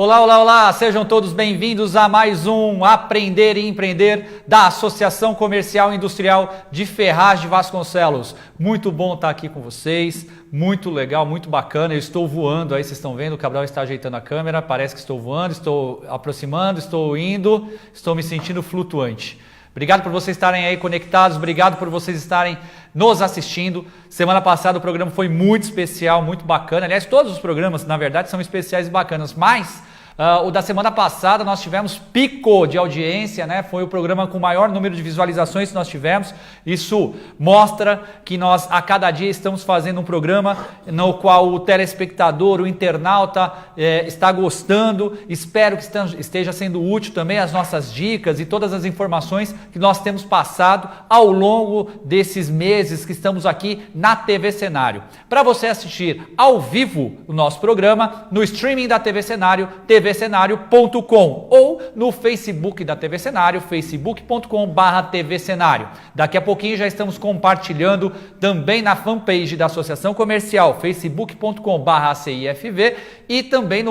Olá, olá, olá! Sejam todos bem-vindos a mais um Aprender e Empreender da Associação Comercial e Industrial de Ferraz de Vasconcelos. Muito bom estar aqui com vocês, muito legal, muito bacana. Eu estou voando aí, vocês estão vendo, o Cabral está ajeitando a câmera, parece que estou voando, estou aproximando, estou indo, estou me sentindo flutuante. Obrigado por vocês estarem aí conectados, obrigado por vocês estarem nos assistindo. Semana passada o programa foi muito especial, muito bacana. Aliás, todos os programas, na verdade, são especiais e bacanas, mas o da semana passada nós tivemos pico de audiência, né? Foi o programa com o maior número de visualizações que nós tivemos. Isso mostra que nós a cada dia estamos fazendo um programa no qual o telespectador, o internauta está gostando. Espero que esteja sendo útil também as nossas dicas e todas as informações que nós temos passado ao longo desses meses que estamos aqui na TV Cenário. Para você assistir ao vivo o nosso programa, no streaming da TV Cenário, tvcenario.com, ou no Facebook da TV Cenário, facebook.com/TV Cenário. Daqui a pouquinho já estamos compartilhando também na fanpage da Associação Comercial, facebook.com/ACIFV, e também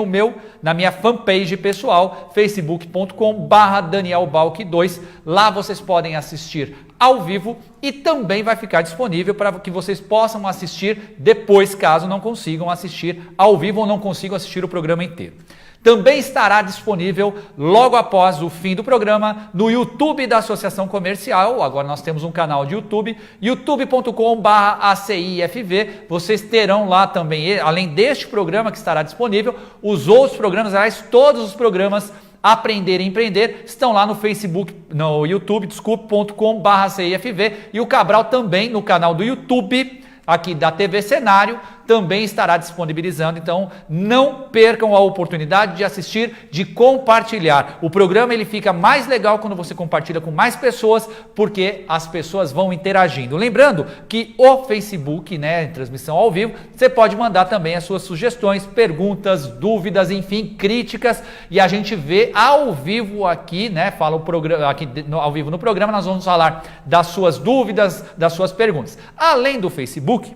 na minha fanpage pessoal, facebook.com/DanielBalck2. Lá vocês podem assistir ao vivo e também vai ficar disponível para que vocês possam assistir depois, caso não consigam assistir ao vivo ou não consigam assistir o programa inteiro. Também estará disponível logo após o fim do programa no YouTube da Associação Comercial. Agora nós temos um canal de YouTube, youtube.com/ACIFV. Vocês terão lá também, além deste programa que estará disponível, os outros programas, aliás, todos os programas Aprender e Empreender estão lá no Facebook, no YouTube, desculpe.com/ACIFV, e o Cabral também no canal do YouTube aqui da TV Cenário também estará disponibilizando, então não percam a oportunidade de assistir, de compartilhar. O programa ele fica mais legal quando você compartilha com mais pessoas, porque as pessoas vão interagindo. Lembrando que o Facebook, né, em transmissão ao vivo, você pode mandar também as suas sugestões, perguntas, dúvidas, enfim, críticas, e a gente vê ao vivo aqui, né, fala o programa aqui ao vivo no programa, nós vamos falar das suas dúvidas, das suas perguntas. Além do Facebook,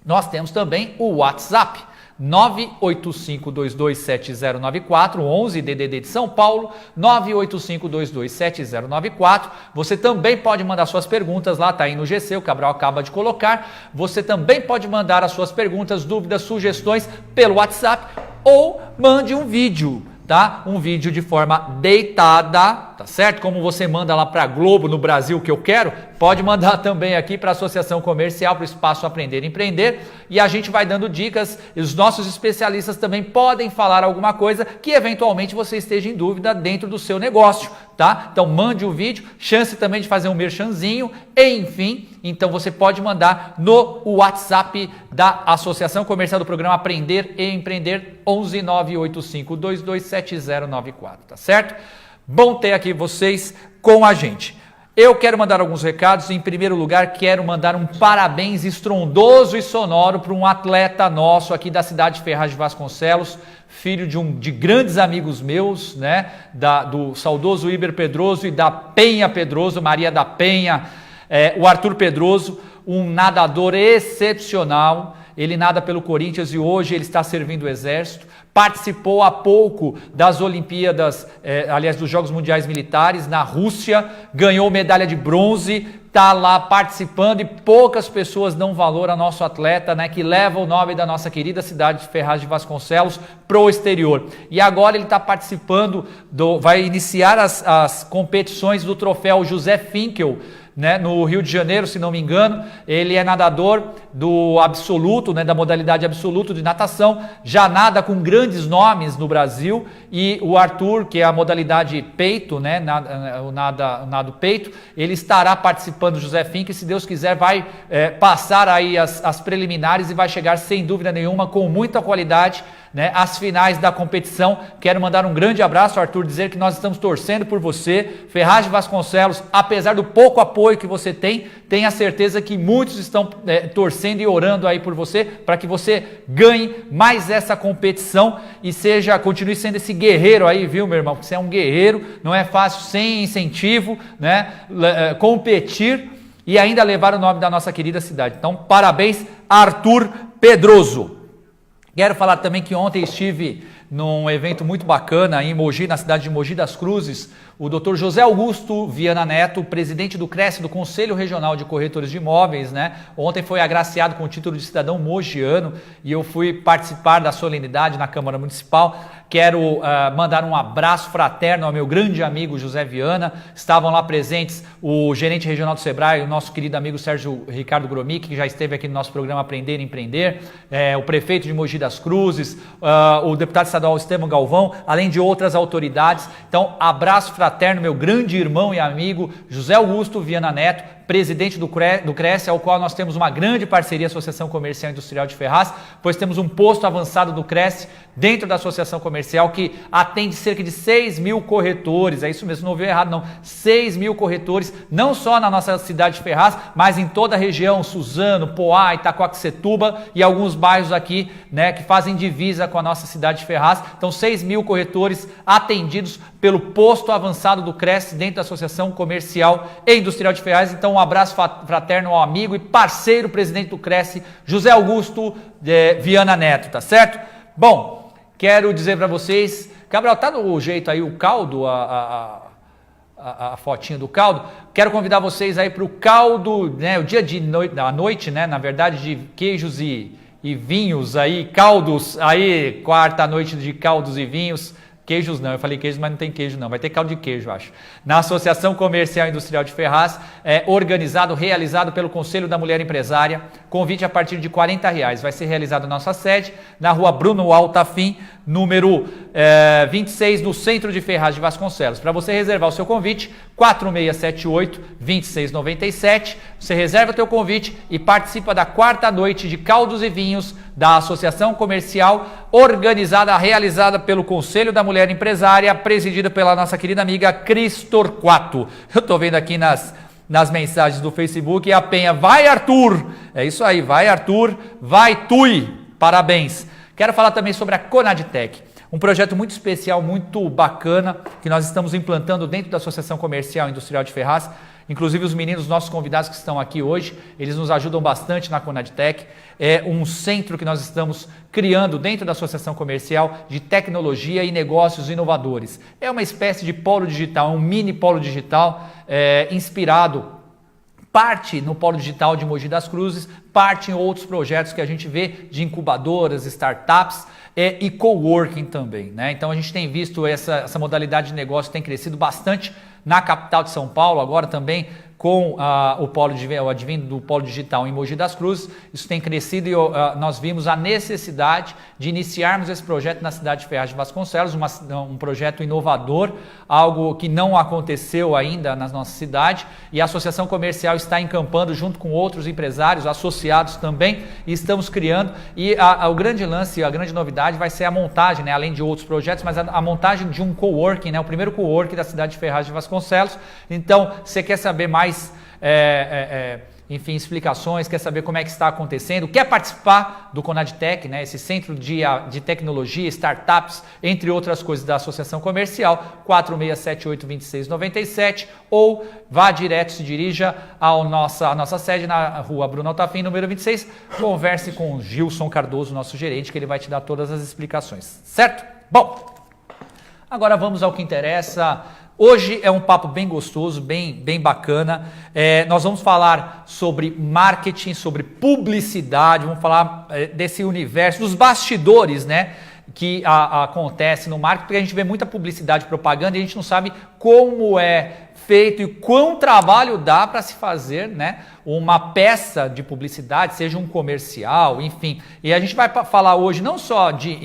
nós temos também o WhatsApp, 985227094, 11 DDD de São Paulo, 985227094. Você também pode mandar suas perguntas, lá está aí no GC, o Cabral acaba de colocar. Você também pode mandar as suas perguntas, dúvidas, sugestões pelo WhatsApp, ou mande um vídeo, tá? Um vídeo de forma deitada, tá certo? Como você manda lá para Globo no Brasil, que eu quero, pode mandar também aqui para a Associação Comercial, para o Espaço Aprender e Empreender, e a gente vai dando dicas, e os nossos especialistas também podem falar alguma coisa que eventualmente você esteja em dúvida dentro do seu negócio, tá? Então mande o vídeo, chance também de fazer um merchanzinho, enfim, então você pode mandar no WhatsApp da Associação Comercial do programa Aprender e Empreender, 11 985227094, tá certo? Bom ter aqui vocês com a gente. Eu quero mandar alguns recados. Em primeiro lugar, quero mandar um parabéns estrondoso e sonoro para um atleta nosso aqui da cidade de Ferraz de Vasconcelos, filho de grandes amigos meus, né? Do saudoso Iber Pedroso e da Penha Pedroso, Maria da Penha, o Arthur Pedroso, um nadador excepcional. Ele nada pelo Corinthians e hoje ele está servindo o Exército. Participou há pouco das Olimpíadas, aliás, dos Jogos Mundiais Militares na Rússia, ganhou medalha de bronze, está lá participando, e poucas pessoas dão valor ao nosso atleta, né, que leva o nome da nossa querida cidade de Ferraz de Vasconcelos para o exterior. E agora ele está participando, vai iniciar as competições do troféu José Finkel, né, no Rio de Janeiro, se não me engano. Ele é nadador do absoluto, né, da modalidade absoluto de natação, já nada com grandes nomes no Brasil, e o Arthur, que é a modalidade peito, né, o nado peito, ele estará participando do José Finkel, e se Deus quiser vai passar aí as preliminares e vai chegar sem dúvida nenhuma com muita qualidade, né, as finais da competição. Quero mandar um grande abraço, Arthur, dizer que nós estamos torcendo por você. Ferraz de Vasconcelos, apesar do pouco apoio que você tem, tenha certeza que muitos estão torcendo e orando aí por você, para que você ganhe mais essa competição e continue sendo esse guerreiro aí, viu, meu irmão? Você é um guerreiro, não é fácil sem incentivo, né, competir e ainda levar o nome da nossa querida cidade. Então, parabéns, Arthur Pedroso. Quero falar também que ontem estive num evento muito bacana em Mogi, na cidade de Mogi das Cruzes, o Dr. José Augusto Viana Neto, presidente do CRES, do Conselho Regional de Corretores de Imóveis, né? Ontem foi agraciado com o título de cidadão mogiano e eu fui participar da solenidade na Câmara Municipal. Quero mandar um abraço fraterno ao meu grande amigo José Viana. Estavam lá presentes o gerente regional do Sebrae, o nosso querido amigo Sérgio Ricardo Gromick, que já esteve aqui no nosso programa Aprender e Empreender, o prefeito de Mogi das Cruzes, o deputado estadual Esteban Galvão, além de outras autoridades. Então, abraço fraterno, meu grande irmão e amigo José Augusto Viana Neto, presidente do CRES, ao qual nós temos uma grande parceria, Associação Comercial e Industrial de Ferraz, pois temos um posto avançado do CRES dentro da Associação Comercial que atende cerca de 6 mil corretores, é isso mesmo, não ouviu errado não, 6 mil corretores, não só na nossa cidade de Ferraz, mas em toda a região, Suzano, Poá, Itacoaxetuba e alguns bairros aqui, né, que fazem divisa com a nossa cidade de Ferraz. Então 6 mil corretores atendidos pelo posto avançado do CRES dentro da Associação Comercial e Industrial de Ferraz. Então um abraço fraterno ao amigo e parceiro presidente do CRES, José Augusto Viana Neto, tá certo? Bom, quero dizer para vocês, Gabriel, tá no jeito aí o caldo, a fotinha do caldo. Quero convidar vocês aí para o caldo, né, o dia da noite, né, na verdade, de queijos e vinhos aí, caldos aí, quarta noite de caldos e vinhos. Queijos não, eu falei queijos, mas não tem queijo não, vai ter caldo de queijo, acho. Na Associação Comercial e Industrial de Ferraz, organizado, realizado pelo Conselho da Mulher Empresária, convite a partir de R$40, vai ser realizado na nossa sede, na rua Bruno Altafim, número 26, no centro de Ferraz de Vasconcelos. Para você reservar o seu convite, 4678-2697, você reserva o teu convite e participa da quarta noite de caldos e vinhos da Associação Comercial, organizada, realizada pelo Conselho da Mulher Empresária, presidida pela nossa querida amiga Cris Torquato. Eu estou vendo aqui nas mensagens do Facebook e a Penha, vai Arthur! É isso aí, vai Arthur, vai Tui, parabéns! Quero falar também sobre a Conadtec, um projeto muito especial, muito bacana, que nós estamos implantando dentro da Associação Comercial e Industrial de Ferraz. Inclusive os meninos, nossos convidados que estão aqui hoje, eles nos ajudam bastante na Conadtec. É um centro que nós estamos criando dentro da Associação Comercial de tecnologia e negócios inovadores. É uma espécie de polo digital, um mini polo digital inspirado, parte no polo digital de Mogi das Cruzes, parte em outros projetos que a gente vê de incubadoras, startups e coworking também, né? Então a gente tem visto essa modalidade de negócio tem crescido bastante na capital de São Paulo, agora também com o advindo do polo digital em Mogi das Cruzes. Isso tem crescido e nós vimos a necessidade de iniciarmos esse projeto na cidade de Ferraz de Vasconcelos, um projeto inovador, algo que não aconteceu ainda na nossa cidade, e a Associação Comercial está encampando junto com outros empresários associados também, e estamos criando, e o grande lance, a grande novidade vai ser a montagem, né, além de outros projetos, mas a montagem de um coworking, né, o primeiro coworking da cidade de Ferraz de Vasconcelos. Então, você quer saber mais enfim, explicações, quer saber como é que está acontecendo, quer participar do Conadtec, né, esse centro de tecnologia, startups, entre outras coisas da Associação Comercial, 4678-2697, ou vá direto, se dirija à nossa sede na rua Bruno Altafim, número 26, converse com o Gilson Cardoso, nosso gerente, que ele vai te dar todas as explicações, certo? Bom, agora vamos ao que interessa. Hoje é um papo bem gostoso, bem bacana. Nós vamos falar sobre marketing, sobre publicidade, vamos falar desse universo, dos bastidores, né, que acontece no marketing, porque a gente vê muita publicidade, propaganda, e a gente não sabe como é feito e quão trabalho dá para se fazer, né, uma peça de publicidade, seja um comercial, enfim. E a gente vai falar hoje não só de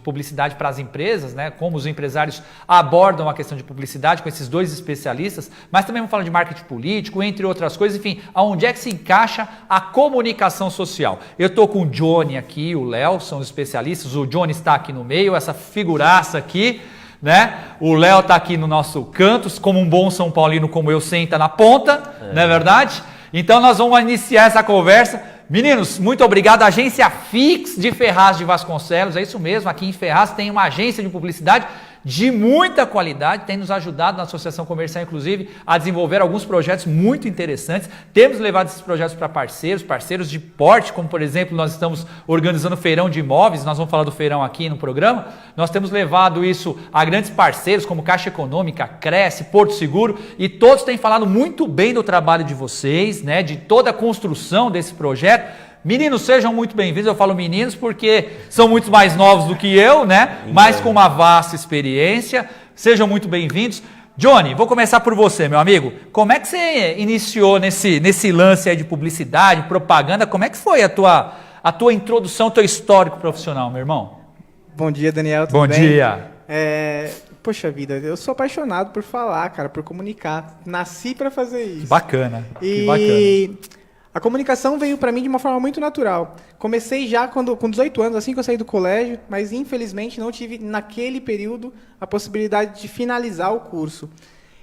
publicidade para as empresas, né, como os empresários abordam a questão de publicidade com esses dois especialistas, mas também vamos falar de marketing político, entre outras coisas, enfim, aonde é que se encaixa a comunicação social. Eu estou com o Johnny aqui, o Léo, são os especialistas, o Johnny está aqui no meio, essa figuraça aqui, né? O Léo está aqui no nosso canto, como um bom São Paulino como eu, senta na ponta, não é verdade? Então nós vamos iniciar essa conversa. Meninos, muito obrigado. Agência Fix de Ferraz de Vasconcelos, é isso mesmo, aqui em Ferraz tem uma agência de publicidade de muita qualidade, tem nos ajudado na Associação Comercial, inclusive, a desenvolver alguns projetos muito interessantes. Temos levado esses projetos para parceiros de porte, como por exemplo, nós estamos organizando feirão de imóveis, nós vamos falar do feirão aqui no programa. Nós temos levado isso a grandes parceiros como Caixa Econômica, Cresce, Porto Seguro, e todos têm falado muito bem do trabalho de vocês, né, de toda a construção desse projeto. Meninos, sejam muito bem-vindos. Eu falo meninos porque são muito mais novos do que eu, né? Mas com uma vasta experiência. Sejam muito bem-vindos. Johnny, vou começar por você, meu amigo. Como é que você iniciou nesse lance aí de publicidade, propaganda? Como é que foi a tua introdução, teu histórico profissional, meu irmão? Bom dia, Daniel. Tudo bem? Bom dia. Poxa vida, eu sou apaixonado por falar, cara, por comunicar. Nasci para fazer isso. Bacana. Que bacana. A comunicação veio para mim de uma forma muito natural. Comecei já com 18 anos, assim que eu saí do colégio, mas infelizmente não tive naquele período a possibilidade de finalizar o curso.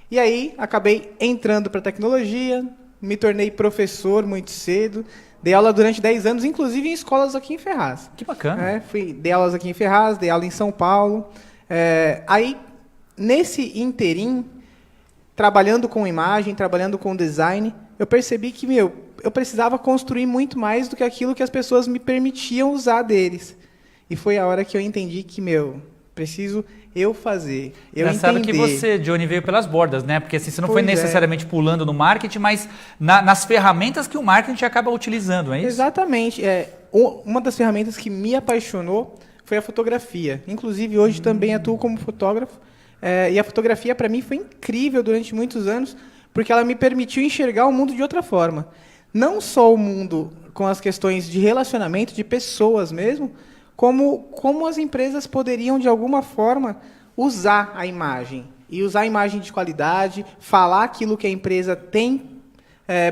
E aí acabei entrando para tecnologia, me tornei professor muito cedo, dei aula durante 10 anos, inclusive em escolas aqui em Ferraz. Que bacana. Dei aulas aqui em Ferraz, dei aula em São Paulo. Aí, nesse interim, trabalhando com imagem, trabalhando com design, eu percebi que, eu precisava construir muito mais do que aquilo que as pessoas me permitiam usar deles. E foi a hora que eu entendi que, preciso eu fazer, eu engraçado entender. Que você, Johnny, veio pelas bordas, né? Porque assim, você não foi necessariamente pulando no marketing, mas nas ferramentas que o marketing acaba utilizando, é isso? Exatamente. Uma das ferramentas que me apaixonou foi a fotografia. Inclusive, hoje também atuo como fotógrafo. E a fotografia, para mim, foi incrível durante muitos anos, porque ela me permitiu enxergar o mundo de outra forma. Não só o mundo com as questões de relacionamento, de pessoas mesmo, como as empresas poderiam, de alguma forma, usar a imagem. E usar a imagem de qualidade, falar aquilo que a empresa tem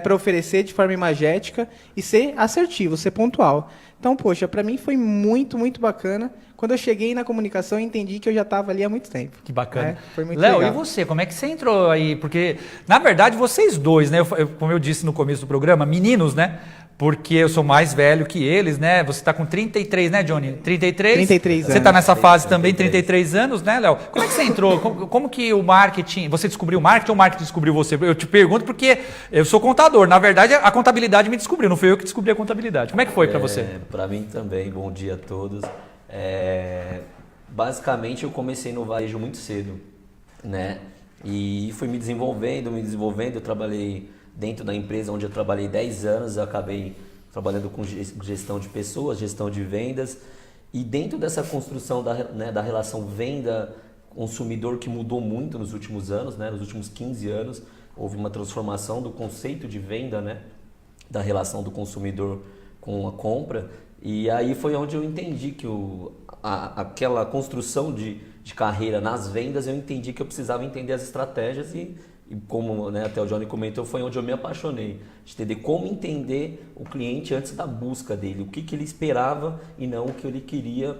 para oferecer de forma imagética e ser assertivo, ser pontual. Então, poxa, para mim foi muito, muito bacana. Quando eu cheguei na comunicação, eu entendi que eu já estava ali há muito tempo. Que bacana. Foi muito Léo, legal. E você? Como é que você entrou aí? Porque, na verdade, vocês dois, né? Como eu disse no começo do programa, meninos, né? Porque eu sou mais velho que eles, né? Você está com 33, né, Johnny? 33? 33 anos. Você está nessa fase também, 33 anos, né, Léo? Como é que você entrou? Como que o marketing... Você descobriu o marketing ou o marketing descobriu você? Eu te pergunto porque eu sou contador. Na verdade, a contabilidade me descobriu. Não fui eu que descobri a contabilidade. Como é que foi para você? Para mim também. Bom dia a todos. Basicamente, eu comecei no varejo muito cedo, né? E fui me desenvolvendo. Eu trabalhei dentro da empresa onde eu trabalhei 10 anos, eu acabei trabalhando com gestão de pessoas, gestão de vendas. E dentro dessa construção da relação venda-consumidor que mudou muito nos últimos anos, né? Nos últimos 15 anos, houve uma transformação do conceito de venda, né? Da relação do consumidor com a compra. E aí foi onde eu entendi que aquela construção de carreira nas vendas, eu entendi que eu precisava entender as estratégias e como, né, até o Johnny comentou, foi onde eu me apaixonei. De entender como entender o cliente antes da busca dele, o que ele esperava e não o que ele queria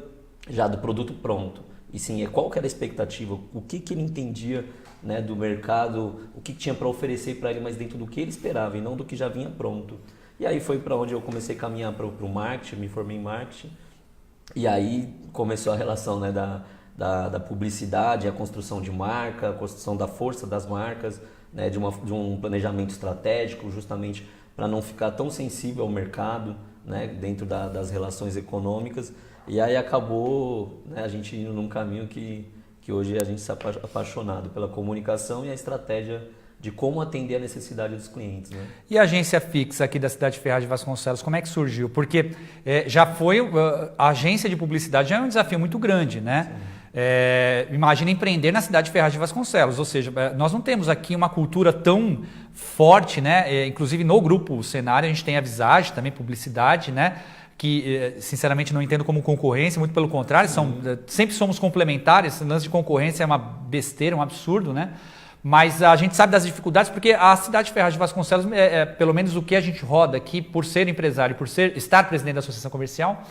já do produto pronto. E sim, qual que era a expectativa, o que ele entendia, né, do mercado, o que tinha para oferecer para ele, mas dentro do que ele esperava e não do que já vinha pronto. E aí foi para onde eu comecei a caminhar para o marketing, me formei em marketing. E aí começou a relação, né, da publicidade, a construção de marca, a construção da força das marcas, né, de um planejamento estratégico, justamente para não ficar tão sensível ao mercado, né, dentro das relações econômicas. E aí acabou, né, a gente indo num caminho que hoje a gente se apaixonado pela comunicação e a estratégia de como atender a necessidade dos clientes, né? E a agência fixa aqui da cidade de Ferraz de Vasconcelos, como é que surgiu? Porque já foi, a agência de publicidade já é um desafio muito grande, né? Imagina empreender na cidade de Ferraz de Vasconcelos, ou seja, nós não temos aqui uma cultura tão forte, né? Inclusive no grupo Cenário a gente tem a Visage, também publicidade, né? Que sinceramente não entendo como concorrência, muito pelo contrário, sempre somos complementares, esse lance de concorrência é uma besteira, um absurdo, né? Mas a gente sabe das dificuldades, porque a cidade de Ferraz de Vasconcelos, pelo menos o que a gente roda aqui, por ser empresário, por estar presidente da associação comercial,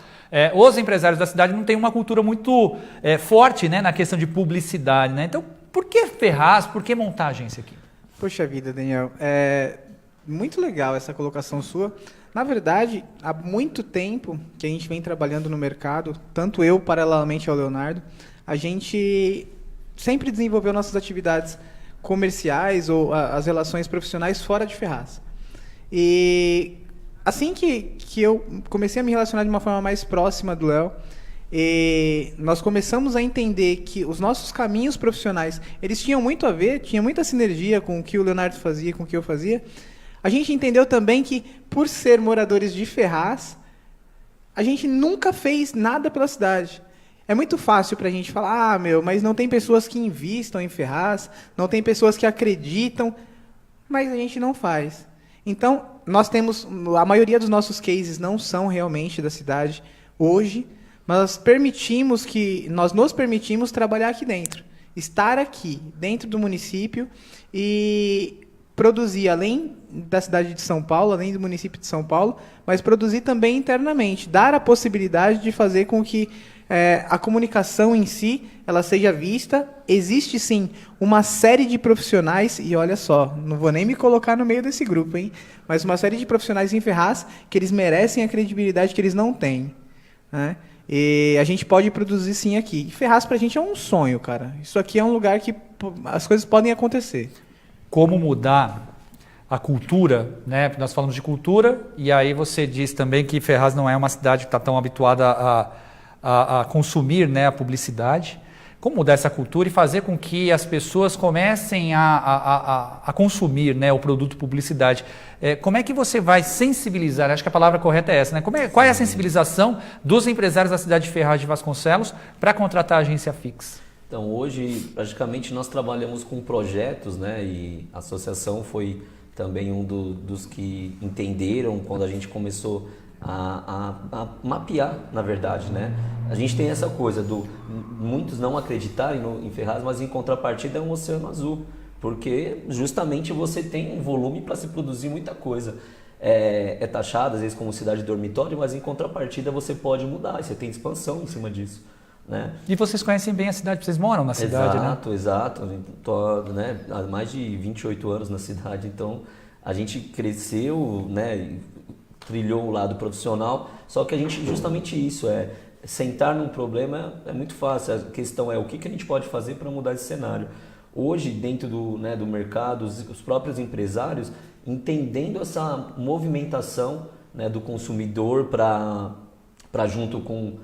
os empresários da cidade não têm uma cultura muito forte, né, na questão de publicidade, né? Então, por que Ferraz? Por que montar a agência aqui? Poxa vida, Daniel. Muito legal essa colocação sua. Na verdade, há muito tempo que a gente vem trabalhando no mercado, tanto eu paralelamente ao Leonardo, a gente sempre desenvolveu nossas atividades comerciais ou as relações profissionais fora de Ferraz. E assim que eu comecei a me relacionar de uma forma mais próxima do Léo, nós começamos a entender que os nossos caminhos profissionais, eles tinham muito a ver, tinha muita sinergia com o que o Leonardo fazia, com o que eu fazia. A gente entendeu também que, por ser moradores de Ferraz, a gente nunca fez nada pela cidade. É muito fácil para a gente falar, mas não tem pessoas que investam em Ferraz, não tem pessoas que acreditam, mas a gente não faz. Então, nós temos, a maioria dos nossos cases não são realmente da cidade hoje, mas nós nos permitimos trabalhar aqui dentro, estar aqui, dentro do município e produzir, além da cidade de São Paulo, além do município de São Paulo, mas produzir também internamente, dar a possibilidade de fazer com que a comunicação em si, ela seja vista. Existe sim uma série de profissionais, e olha só, não vou nem me colocar no meio desse grupo, hein? Mas uma série de profissionais em Ferraz que eles merecem a credibilidade que eles não têm, né? E a gente pode produzir sim aqui. E Ferraz pra gente é um sonho, cara. Isso aqui é um lugar que as coisas podem acontecer. Como mudar a cultura, né? Nós falamos de cultura, e aí você diz também que Ferraz não é uma cidade que está tão habituada a consumir, né, a publicidade. Como mudar essa cultura e fazer com que as pessoas comecem a consumir, né, o produto publicidade? Como é que você vai sensibilizar? Acho que a palavra correta é essa, né? Qual é a sensibilização dos empresários da cidade de Ferraz de Vasconcelos para contratar a agência Fix? Então, hoje, praticamente, nós trabalhamos com projetos, né? E a associação foi também um dos que entenderam quando a gente começou a mapear, na verdade, né? A gente tem essa coisa muitos não acreditarem em Ferraz, mas em contrapartida é um oceano azul, porque justamente você tem um volume para se produzir muita coisa. É taxado às vezes como cidade dormitório, mas em contrapartida você pode mudar, você tem expansão em cima disso, né? E vocês conhecem bem a cidade, vocês moram na cidade, exato, né? Exato, estou, né, há mais de 28 anos na cidade, então a gente cresceu, né, trilhou o lado profissional, só que a gente, justamente isso, sentar num problema é muito fácil, a questão é o que a gente pode fazer para mudar esse cenário. Hoje, dentro do mercado, os próprios empresários, entendendo essa movimentação, né, do consumidor para junto com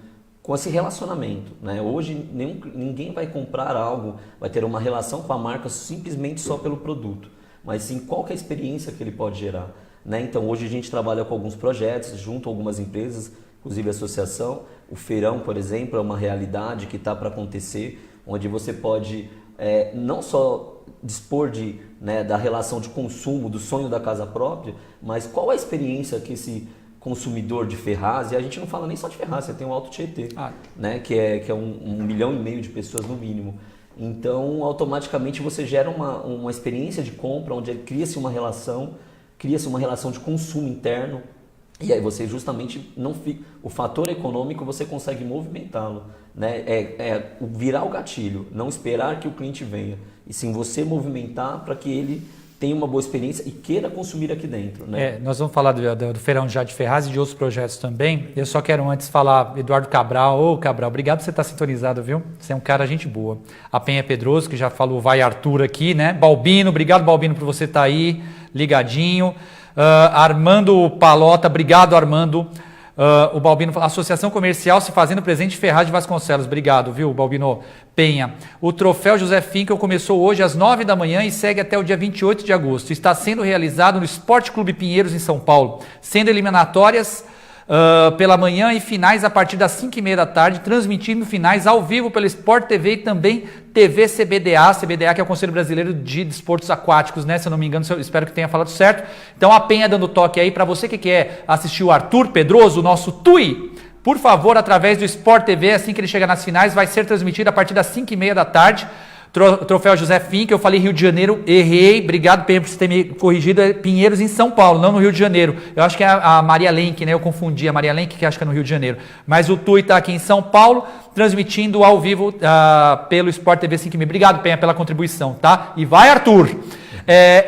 esse relacionamento, né? Hoje ninguém vai comprar algo, vai ter uma relação com a marca simplesmente só pelo produto, mas sim qual que é a experiência que ele pode gerar, né? Então hoje a gente trabalha com alguns projetos junto a algumas empresas, inclusive a associação. O feirão, por exemplo, é uma realidade que está para acontecer, onde você pode não só dispor da relação de consumo, do sonho da casa própria, mas qual a experiência que esse consumidor de Ferraz, e a gente não fala nem só de Ferraz, você tem o Alto Tietê, né, que é 1,5 milhão de pessoas no mínimo. Então, automaticamente você gera uma experiência de compra, onde cria-se uma relação de consumo interno, e aí você justamente não fica... O fator econômico você consegue movimentá-lo, né? Virar o gatilho, não esperar que o cliente venha, e sim você movimentar para que ele tenha uma boa experiência e queira consumir aqui dentro, né? Nós vamos falar do Feirão já de Ferraz e de outros projetos também. Eu só quero antes falar, Eduardo Cabral. Ô, Cabral, obrigado por você estar sintonizado, viu? Você é um cara gente boa. A Penha Pedroso, que já falou, vai Arthur aqui, né? Balbino, obrigado, Balbino, por você estar aí, ligadinho. Armando Palota, obrigado, Armando. O Balbino fala, Associação Comercial se fazendo presente em Ferraz de Vasconcelos. Obrigado, viu, Balbino? Penha. O troféu José Finkel começou hoje às 9 da manhã e segue até o dia 28 de agosto. Está sendo realizado no Esporte Clube Pinheiros, em São Paulo, sendo eliminatórias pela manhã e finais a partir das 5h30 da tarde, transmitindo finais ao vivo pela Sport TV e também TV CBDA, que é o Conselho Brasileiro de Desportos Aquáticos, né? Se eu não me engano, espero que tenha falado certo. Então a Penha dando toque aí para você que quer assistir o Arthur Pedroso, o nosso Tui, por favor, através do Sport TV, assim que ele chegar nas finais, vai ser transmitido a partir das 5h30 da tarde. Troféu José Finkel, eu falei Rio de Janeiro, errei, obrigado Penha por você ter me corrigido, é Pinheiros em São Paulo, não no Rio de Janeiro. Eu acho que é a Maria Lenk, né? Eu confundi a Maria Lenk, que acho que é no Rio de Janeiro. Mas o Tui está aqui em São Paulo, transmitindo ao vivo pelo Sport TV 5h30. Obrigado, Penha, pela contribuição, tá? E vai, Arthur!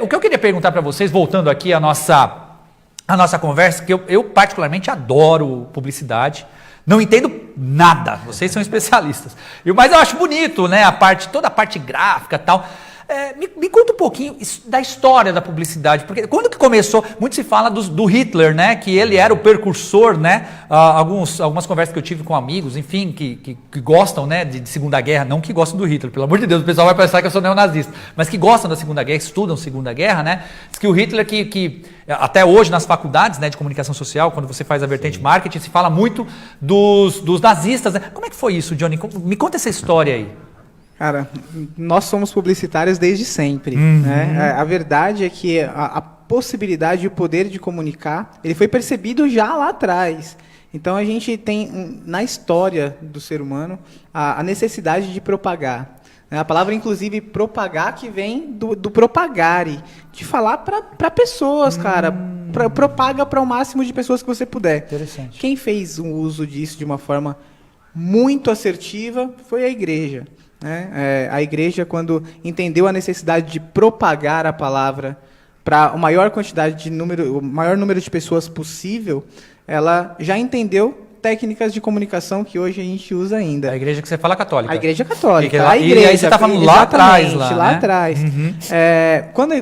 O que eu queria perguntar para vocês, voltando aqui à nossa conversa, que eu particularmente adoro publicidade, Não entendo nada, vocês são especialistas. Mas eu acho bonito, né? Toda a parte gráfica e tal. Me conta um pouquinho da história da publicidade, porque quando que começou, muito se fala do Hitler, né, que ele era o precursor, né, algumas conversas que eu tive com amigos, enfim, que gostam, né, de Segunda Guerra, não que gostam do Hitler, pelo amor de Deus, o pessoal vai pensar que eu sou neonazista, mas que gostam da Segunda Guerra, estudam Segunda Guerra, né, diz que o Hitler, que até hoje nas faculdades, né, de comunicação social, quando você faz a vertente marketing, se fala muito dos nazistas, né? Como é que foi isso, Johnny? Me conta essa história aí. Cara, nós somos publicitários desde sempre, né? A verdade é que a possibilidade e o poder de comunicar, ele foi percebido já lá atrás. Então a gente tem na história do ser humano a necessidade de propagar. A palavra, inclusive, propagar, que vem do propagare, de falar para pessoas, cara. Propaga para o máximo de pessoas que você puder. Interessante. Quem fez um uso disso de uma forma muito assertiva foi a igreja. A igreja, quando entendeu a necessidade de propagar a palavra para a maior quantidade o maior número de pessoas possível, ela já entendeu técnicas de comunicação que hoje a gente usa ainda. A igreja que você fala católica. A igreja católica. A igreja, e aí você está falando lá atrás. Lá atrás.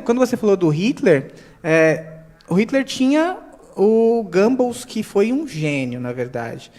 Quando você falou do Hitler, o Hitler tinha o Goebbels, que foi um gênio, na verdade.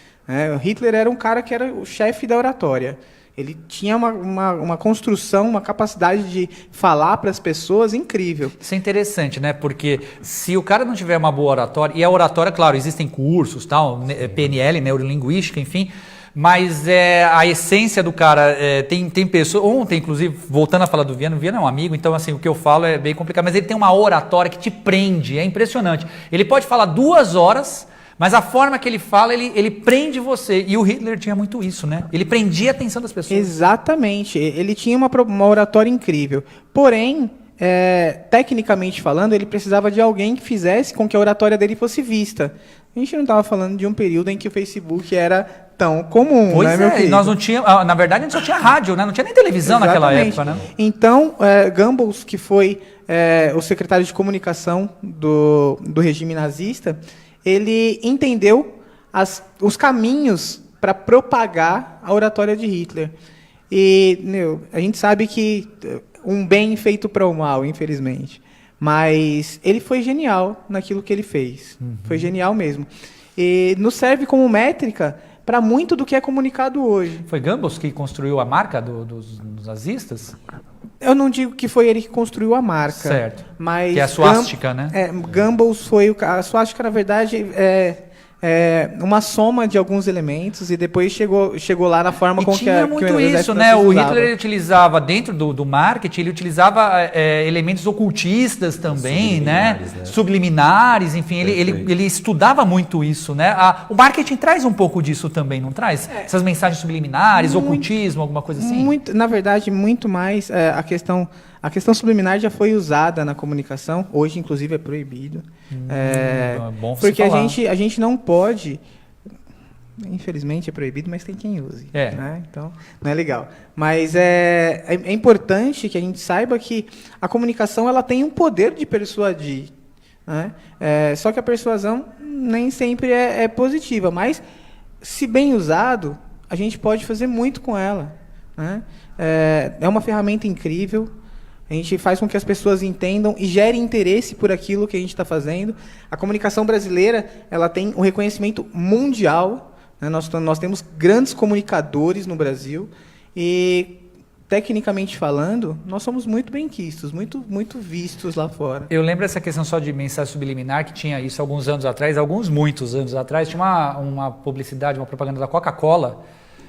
O Hitler era um cara que era o chefe da oratória. Ele tinha uma construção, uma capacidade de falar para as pessoas incrível. Isso é interessante, né? Porque se o cara não tiver uma boa oratória, e a oratória, claro, existem cursos, tal, PNL, neurolinguística, enfim, mas a essência do cara, tem pessoas, ontem, inclusive, voltando a falar do Viana, o Viana é um amigo, então assim, o que eu falo é bem complicado, mas ele tem uma oratória que te prende, é impressionante. Ele pode falar 2 horas... Mas a forma que ele fala, ele prende você. E o Hitler tinha muito isso, né? Ele prendia a atenção das pessoas. Exatamente. Ele tinha uma oratória incrível. Porém, tecnicamente falando, ele precisava de alguém que fizesse com que a oratória dele fosse vista. A gente não estava falando de um período em que o Facebook era tão comum, pois né, meu querido? Nós não tínhamos, na verdade, a gente só tinha rádio, né? Não tinha nem televisão naquela época, né? Então, Goebbels, que foi o secretário de comunicação do regime nazista, ele entendeu os caminhos para propagar a oratória de Hitler. E a gente sabe que um bem feito para o mal, infelizmente. Mas ele foi genial naquilo que ele fez. Foi genial mesmo. E nos serve como métrica para muito do que é comunicado hoje. Foi Goebbels que construiu a marca dos nazistas? Eu não digo que foi ele que construiu a marca. Certo. Mas que é a suástica, né? Goebbels foi a suástica, na verdade, uma soma de alguns elementos e depois chegou lá na forma com que tinha muito isso, né? O Hitler utilizava, dentro do marketing, ele utilizava elementos ocultistas também, né? Subliminares, enfim, ele estudava muito isso, né? O marketing traz um pouco disso também, não traz? Essas mensagens subliminares, ocultismo, alguma coisa assim? Na verdade, muito mais a questão subliminar já foi usada na comunicação, hoje inclusive é proibido. Bom porque falar. a gente não pode, infelizmente é proibido, mas tem quem use. Né? Então, não é legal. Mas é importante que a gente saiba que a comunicação ela tem um poder de persuadir. Né? Só que a persuasão nem sempre é positiva, mas se bem usado, a gente pode fazer muito com ela. Né? É uma ferramenta incrível. A gente faz com que as pessoas entendam e gerem interesse por aquilo que a gente está fazendo. A comunicação brasileira ela tem um reconhecimento mundial. Né? Nós temos grandes comunicadores no Brasil e, tecnicamente falando, nós somos muito bem-quistos, muito, muito vistos lá fora. Eu lembro essa questão só de mensagem subliminar, que tinha isso alguns anos atrás, muitos anos atrás, tinha uma publicidade, uma propaganda da Coca-Cola.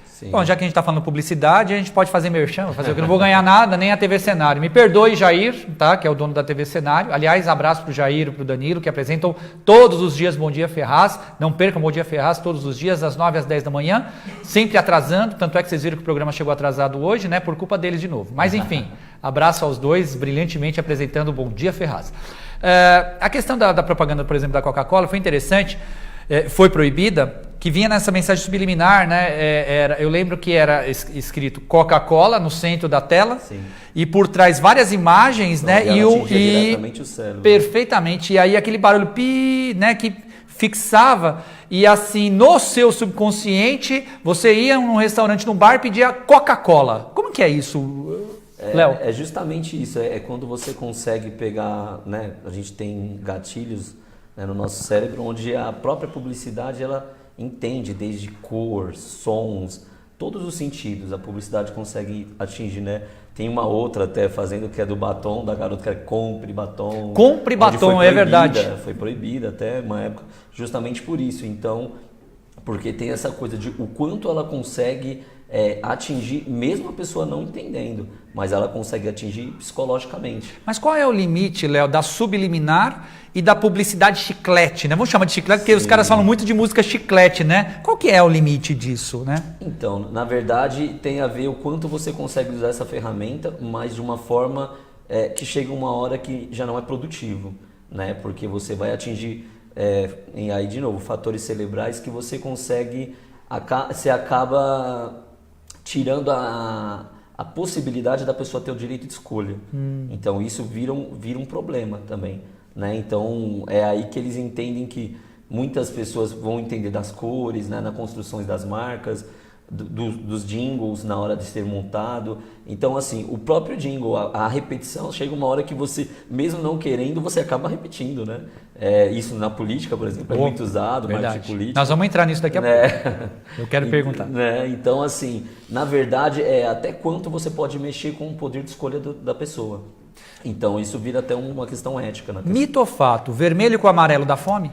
Sim. Bom, já que a gente está falando publicidade, a gente pode fazer merchan, fazer o que não vou ganhar nada, nem a TV Cenário. Me perdoe, Jair, tá? Que é o dono da TV Cenário. Aliás, abraço para o Jair e para o Danilo, que apresentam todos os dias Bom Dia Ferraz. Não percam Bom Dia Ferraz todos os dias, das 9 às 10 da manhã, sempre atrasando. Tanto é que vocês viram que o programa chegou atrasado hoje, né? Por culpa deles de novo. Mas enfim, abraço aos dois, brilhantemente apresentando Bom Dia Ferraz. A questão da propaganda, por exemplo, da Coca-Cola foi interessante. Foi proibida, que vinha nessa mensagem subliminar, né? Eu lembro que era escrito Coca-Cola no centro da tela. Sim. E por trás várias imagens, né? E diretamente o cérebro. Perfeitamente. E aí aquele barulho pi, né? Que fixava e assim, no seu subconsciente, você ia num restaurante, num bar e pedia Coca-Cola. Como que é isso, Léo? É justamente isso, é quando você consegue pegar, né, a gente tem gatilhos, né, no nosso cérebro, onde a própria publicidade, ela entende desde cor, sons, todos os sentidos, a publicidade consegue atingir, né? Tem uma outra até fazendo que é do batom, da garota que é compre batom. Compre batom, é verdade. Foi proibida até uma época, justamente por isso. Então, porque tem essa coisa de o quanto ela consegue atingir, mesmo a pessoa não entendendo, mas ela consegue atingir psicologicamente. Mas qual é o limite, Léo, da subliminar e da publicidade chiclete, né? Vamos chamar de chiclete porque os caras falam muito de música chiclete, né? Qual que é o limite disso, né? Então, na verdade, tem a ver o quanto você consegue usar essa ferramenta, mas de uma forma que chega uma hora que já não é produtivo, né? Porque você vai atingir, e aí de novo, fatores cerebrais que você consegue, você acaba tirando a possibilidade da pessoa ter o direito de escolha. Então isso vira um problema também, né? Então é aí que eles entendem que muitas pessoas vão entender das cores, né? Nas construções das marcas, dos jingles na hora de ser montado. Então assim, o próprio jingle, a repetição, chega uma hora que você, mesmo não querendo, você acaba repetindo, né? Isso na política, por exemplo, é muito usado, marketing político. Nós vamos entrar nisso daqui a pouco. Eu quero perguntar. Né? Então assim, na verdade, até quanto você pode mexer com o poder de escolha da pessoa. Então isso vira até uma questão ética. Mito ou fato? Vermelho com amarelo dá fome?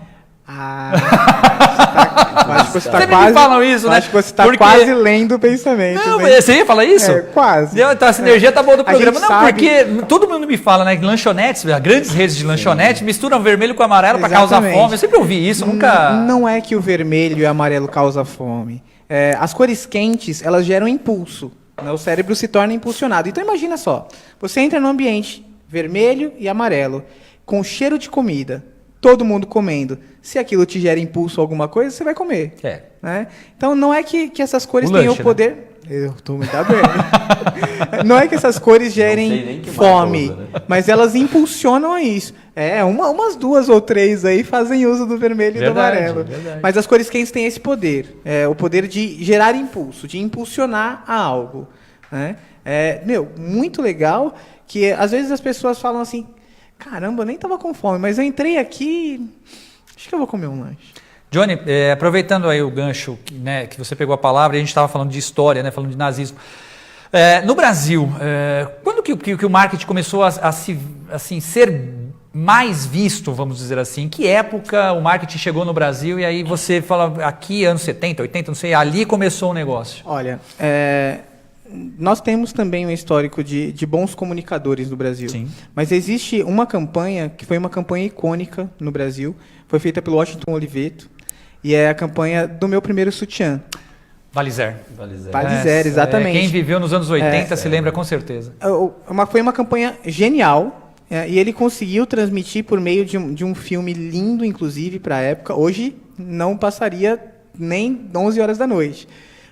Acho que você tá quase, me falam isso, né? Acho que você está quase lendo o pensamento. Não, você ia falar isso? Quase. Então, a sinergia tá boa do programa. Não, porque todo mundo me fala, né? Que lanchonetes, grandes redes de lanchonetes misturam vermelho com amarelo para causar fome. Eu sempre ouvi isso, nunca... Não é que o vermelho e o amarelo causam fome. As cores quentes, elas geram impulso. Né? O cérebro se torna impulsionado. Então imagina só, você entra num ambiente vermelho e amarelo, com cheiro de comida, todo mundo comendo. Se aquilo te gera impulso a alguma coisa, você vai comer. Né? Então não é que essas cores tenham o poder... Né? Eu tô muito bem. Não é que essas cores gerem fome, mas elas impulsionam a isso. Umas 2 ou 3 aí fazem uso do vermelho e do amarelo. Verdade. Mas as cores quentes têm esse poder. O poder de gerar impulso, de impulsionar a algo. Né? Muito legal que às vezes as pessoas falam assim, caramba, eu nem tava com fome, mas eu entrei aqui, acho que eu vou comer um lanche. Johnny, aproveitando aí o gancho, né, que você pegou a palavra, a gente estava falando de história, né, falando de nazismo. No Brasil, quando que o marketing começou a ser mais visto, vamos dizer assim? Em que época o marketing chegou no Brasil e aí você fala, aqui anos 70, 80, não sei, ali começou o negócio? Olha, nós temos também um histórico de bons comunicadores no Brasil. Sim. Mas existe uma campanha que foi uma campanha icônica no Brasil, foi feita pelo Washington Oliveto, e é a campanha do meu primeiro sutiã. Valizer, exatamente. Quem viveu nos anos 80 se lembra com certeza. Foi uma campanha genial, e ele conseguiu transmitir por meio de um filme lindo, inclusive, para a época. Hoje não passaria nem 11 horas da noite.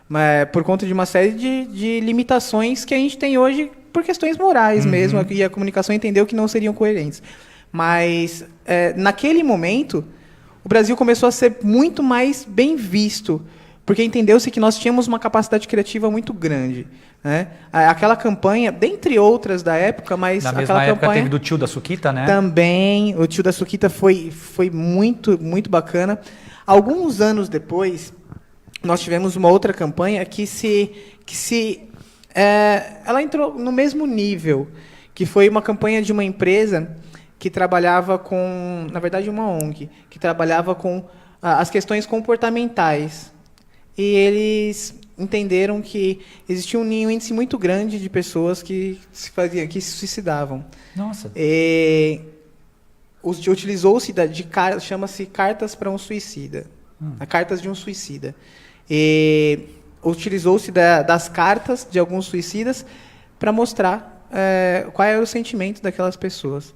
Mas por conta de uma série de limitações que a gente tem hoje por questões morais mesmo, e a comunicação entendeu que não seriam coerentes. Mas, naquele momento, o Brasil começou a ser muito mais bem visto, porque entendeu-se que nós tínhamos uma capacidade criativa muito grande. Né? Aquela campanha, dentre outras da época, mas na aquela mesma época campanha... teve do Tio da Suquita, né? Também, o Tio da Suquita foi muito, muito bacana. Alguns anos depois... Nós tivemos uma outra campanha ela entrou no mesmo nível, que foi uma campanha de uma empresa que trabalhava com, na verdade uma ONG, que trabalhava com as questões comportamentais. E eles entenderam que existia um índice muito grande de pessoas que se suicidavam. Nossa. Utilizou-se chama-se Cartas para um Suicida. Cartas de um Suicida. Utilizou-se das cartas de alguns suicidas para mostrar qual era o sentimento daquelas pessoas.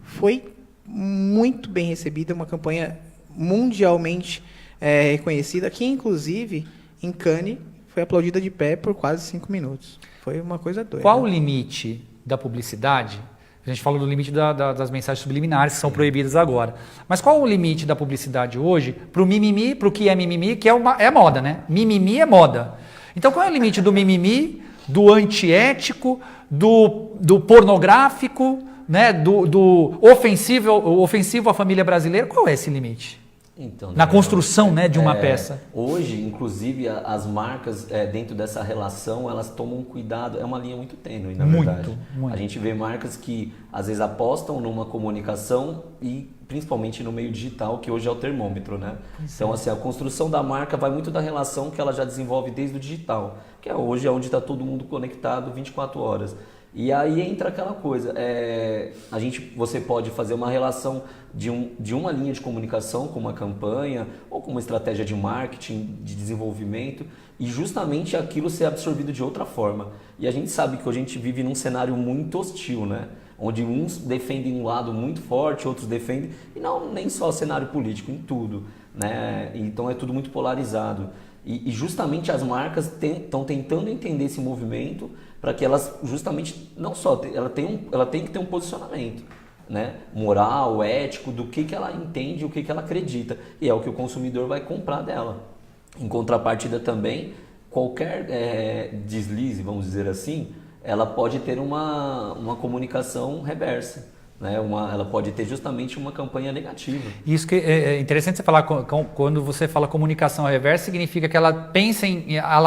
Foi muito bem recebida, uma campanha mundialmente reconhecida, que inclusive em Cannes foi aplaudida de pé por quase 5 minutos. Foi uma coisa doida. Qual o limite da publicidade A gente falou do limite das mensagens subliminares que são proibidas agora. Mas qual o limite da publicidade hoje para o mimimi, para o que é mimimi, que é moda, né? Mimimi é moda. Então qual é o limite do mimimi, do antiético, do pornográfico, né? do ofensivo à família brasileira? Qual é esse limite? Então, Na construção, né, de uma peça. Hoje, inclusive, as marcas dentro dessa relação, elas tomam um cuidado, é uma linha muito tênue, na verdade. Muito. A gente vê marcas que às vezes apostam numa comunicação e principalmente no meio digital, que hoje é o termômetro, né? Então, assim, a construção da marca vai muito da relação que ela já desenvolve desde o digital, que hoje é onde está todo mundo conectado 24 horas. E aí entra aquela coisa, você pode fazer uma relação de uma linha de comunicação com uma campanha ou com uma estratégia de marketing, de desenvolvimento e justamente aquilo ser absorvido de outra forma. E a gente sabe que hoje a gente vive num cenário muito hostil, né? Onde uns defendem um lado muito forte, outros defendem, e não nem só cenário político, em tudo, né? Então é tudo muito polarizado. E justamente as marcas estão tentando entender esse movimento para que elas justamente, não só, ela tem que ter um posicionamento, né, moral, ético, do que ela entende, o que ela acredita. E é o que o consumidor vai comprar dela. Em contrapartida também, qualquer deslize, vamos dizer assim, ela pode ter uma comunicação reversa. Né? Ela pode ter justamente uma campanha negativa. Isso que é interessante você falar, quando você fala comunicação reversa, significa que ela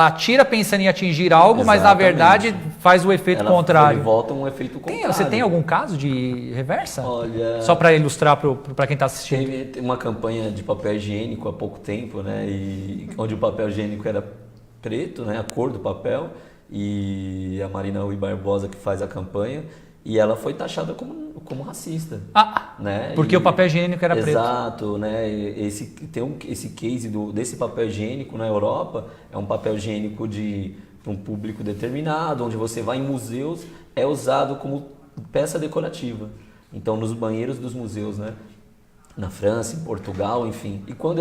atira pensando em atingir algo, exatamente, mas na verdade faz o efeito contrário. Volta um efeito contrário. Você tem algum caso de reversa? Olha, só para ilustrar para quem está assistindo. Teve uma campanha de papel higiênico há pouco tempo, né? Onde o papel higiênico era preto, né? A cor do papel, e a Marina Rui Barbosa que faz a campanha, e ela foi taxada como racista. Né? Porque o papel higiênico era preto. Exato, né? Esse case desse papel higiênico na Europa é um papel higiênico para um público determinado, onde você vai em museus, é usado como peça decorativa. Então, nos banheiros dos museus, né? Na França, em Portugal, enfim. E quando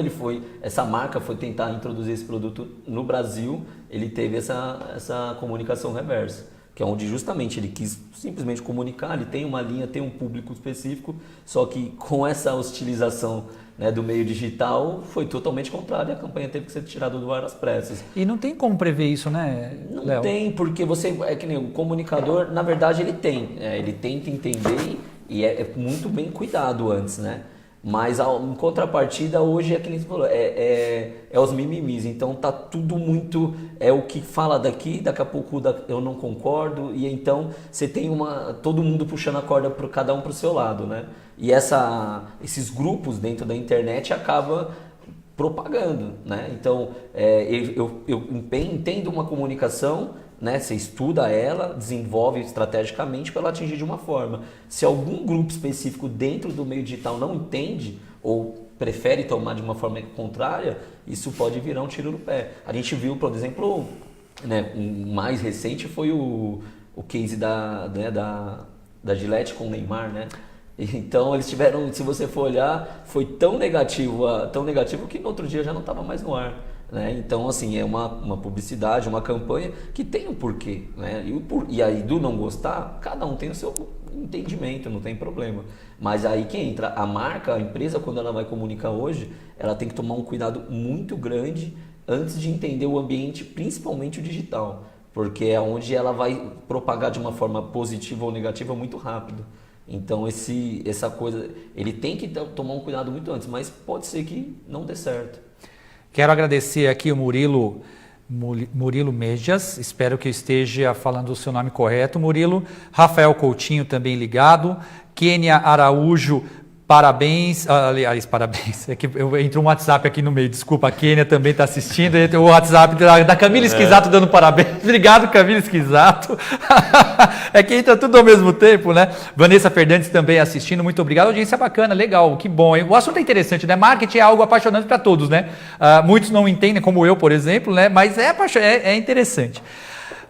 essa marca foi tentar introduzir esse produto no Brasil, ele teve essa comunicação reversa, que é onde justamente ele quis simplesmente comunicar, ele tem uma linha, tem um público específico, só que com essa hostilização, né, do meio digital foi totalmente contrário, a campanha teve que ser tirada do ar às pressas. E não tem como prever isso, né, Não Léo? tem, porque é que nem o comunicador, na verdade ele tenta entender e é muito bem cuidado antes, né? Mas em contrapartida, hoje é que nem você falou, é os mimimis. Então tá tudo muito, o que fala daqui a pouco eu não concordo. E então você tem todo mundo puxando a corda para cada um para o seu lado, né? E esses grupos dentro da internet acabam propagando, né? Então eu entendo uma comunicação, né? Você estuda ela, desenvolve estrategicamente para ela atingir de uma forma. Se algum grupo específico dentro do meio digital não entende ou prefere tomar de uma forma contrária, isso pode virar um tiro no pé. A gente viu, por exemplo, né, um mais recente foi o case da Gillette com o Neymar, né? Então eles tiveram, se você for olhar, foi tão negativo que no outro dia já não estava mais no ar. Né? Então, assim, é uma publicidade, uma campanha que tem um porquê. Né? E aí, do não gostar, cada um tem o seu entendimento, não tem problema. Mas aí que entra a marca, a empresa, quando ela vai comunicar hoje, ela tem que tomar um cuidado muito grande antes de entender o ambiente, principalmente o digital. Porque é onde ela vai propagar de uma forma positiva ou negativa muito rápido. Então, essa coisa, ele tem que tomar um cuidado muito antes, mas pode ser que não dê certo. Quero agradecer aqui o Murilo Mejas, espero que eu esteja falando o seu nome correto, Murilo. Rafael Coutinho também ligado. Kênia Araújo, parabéns. Aliás, parabéns. É que entrou um WhatsApp aqui no meio, desculpa, a Kênia também está assistindo. Entra o WhatsApp da Camila Esquisato dando parabéns. Obrigado, Camila Esquisato. É que entra tudo ao mesmo tempo, né? Vanessa Fernandes também assistindo, muito obrigado. Audiência bacana, legal, que bom. O assunto é interessante, né? Marketing é algo apaixonante para todos, né? Muitos não entendem, como eu, por exemplo, né? Mas é interessante.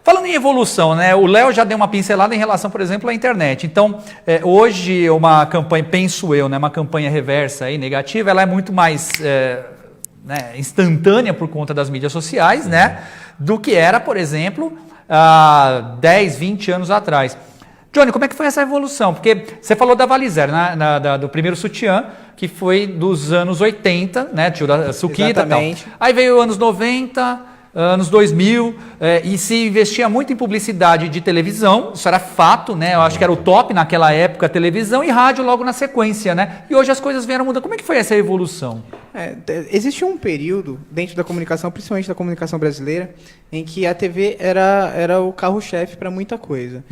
Falando em evolução, né? O Léo já deu uma pincelada em relação, por exemplo, à internet. Então, hoje uma campanha, penso eu, né? Uma campanha reversa e negativa, ela é muito mais instantânea por conta das mídias sociais, né? Do que era, por exemplo, há 10, 20 anos atrás. Johnny, como é que foi essa evolução? Porque você falou da Valizer, né? Do primeiro sutiã, que foi dos anos 80, né? Tio da Suquita e tal. Exatamente. Aí veio anos 90, anos 2000, e se investia muito em publicidade de televisão, isso era fato, né? Eu acho que era o top naquela época, televisão e rádio logo na sequência, né? E hoje as coisas vieram mudando. Como é que foi essa evolução? Existe um período dentro da comunicação, principalmente da comunicação brasileira, em que a TV era o carro-chefe para muita coisa.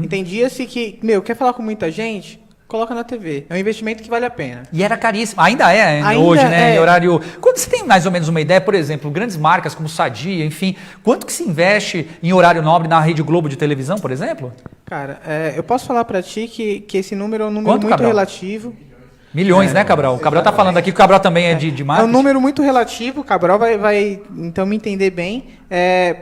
Entendia-se que, quer falar com muita gente? Coloca na TV. É um investimento que vale a pena. E era caríssimo. Ainda é hoje, né? Em horário... Quando você tem mais ou menos uma ideia, por exemplo, grandes marcas como Sadia, enfim, quanto que se investe em horário nobre na Rede Globo de televisão, por exemplo? Cara, eu posso falar para ti que esse número é um número Quanto, muito Cabral? Relativo. Milhões, né, Cabral? O Cabral tá falando aqui que o Cabral também é de É marketing. um número muito relativo, o Cabral vai então me entender bem,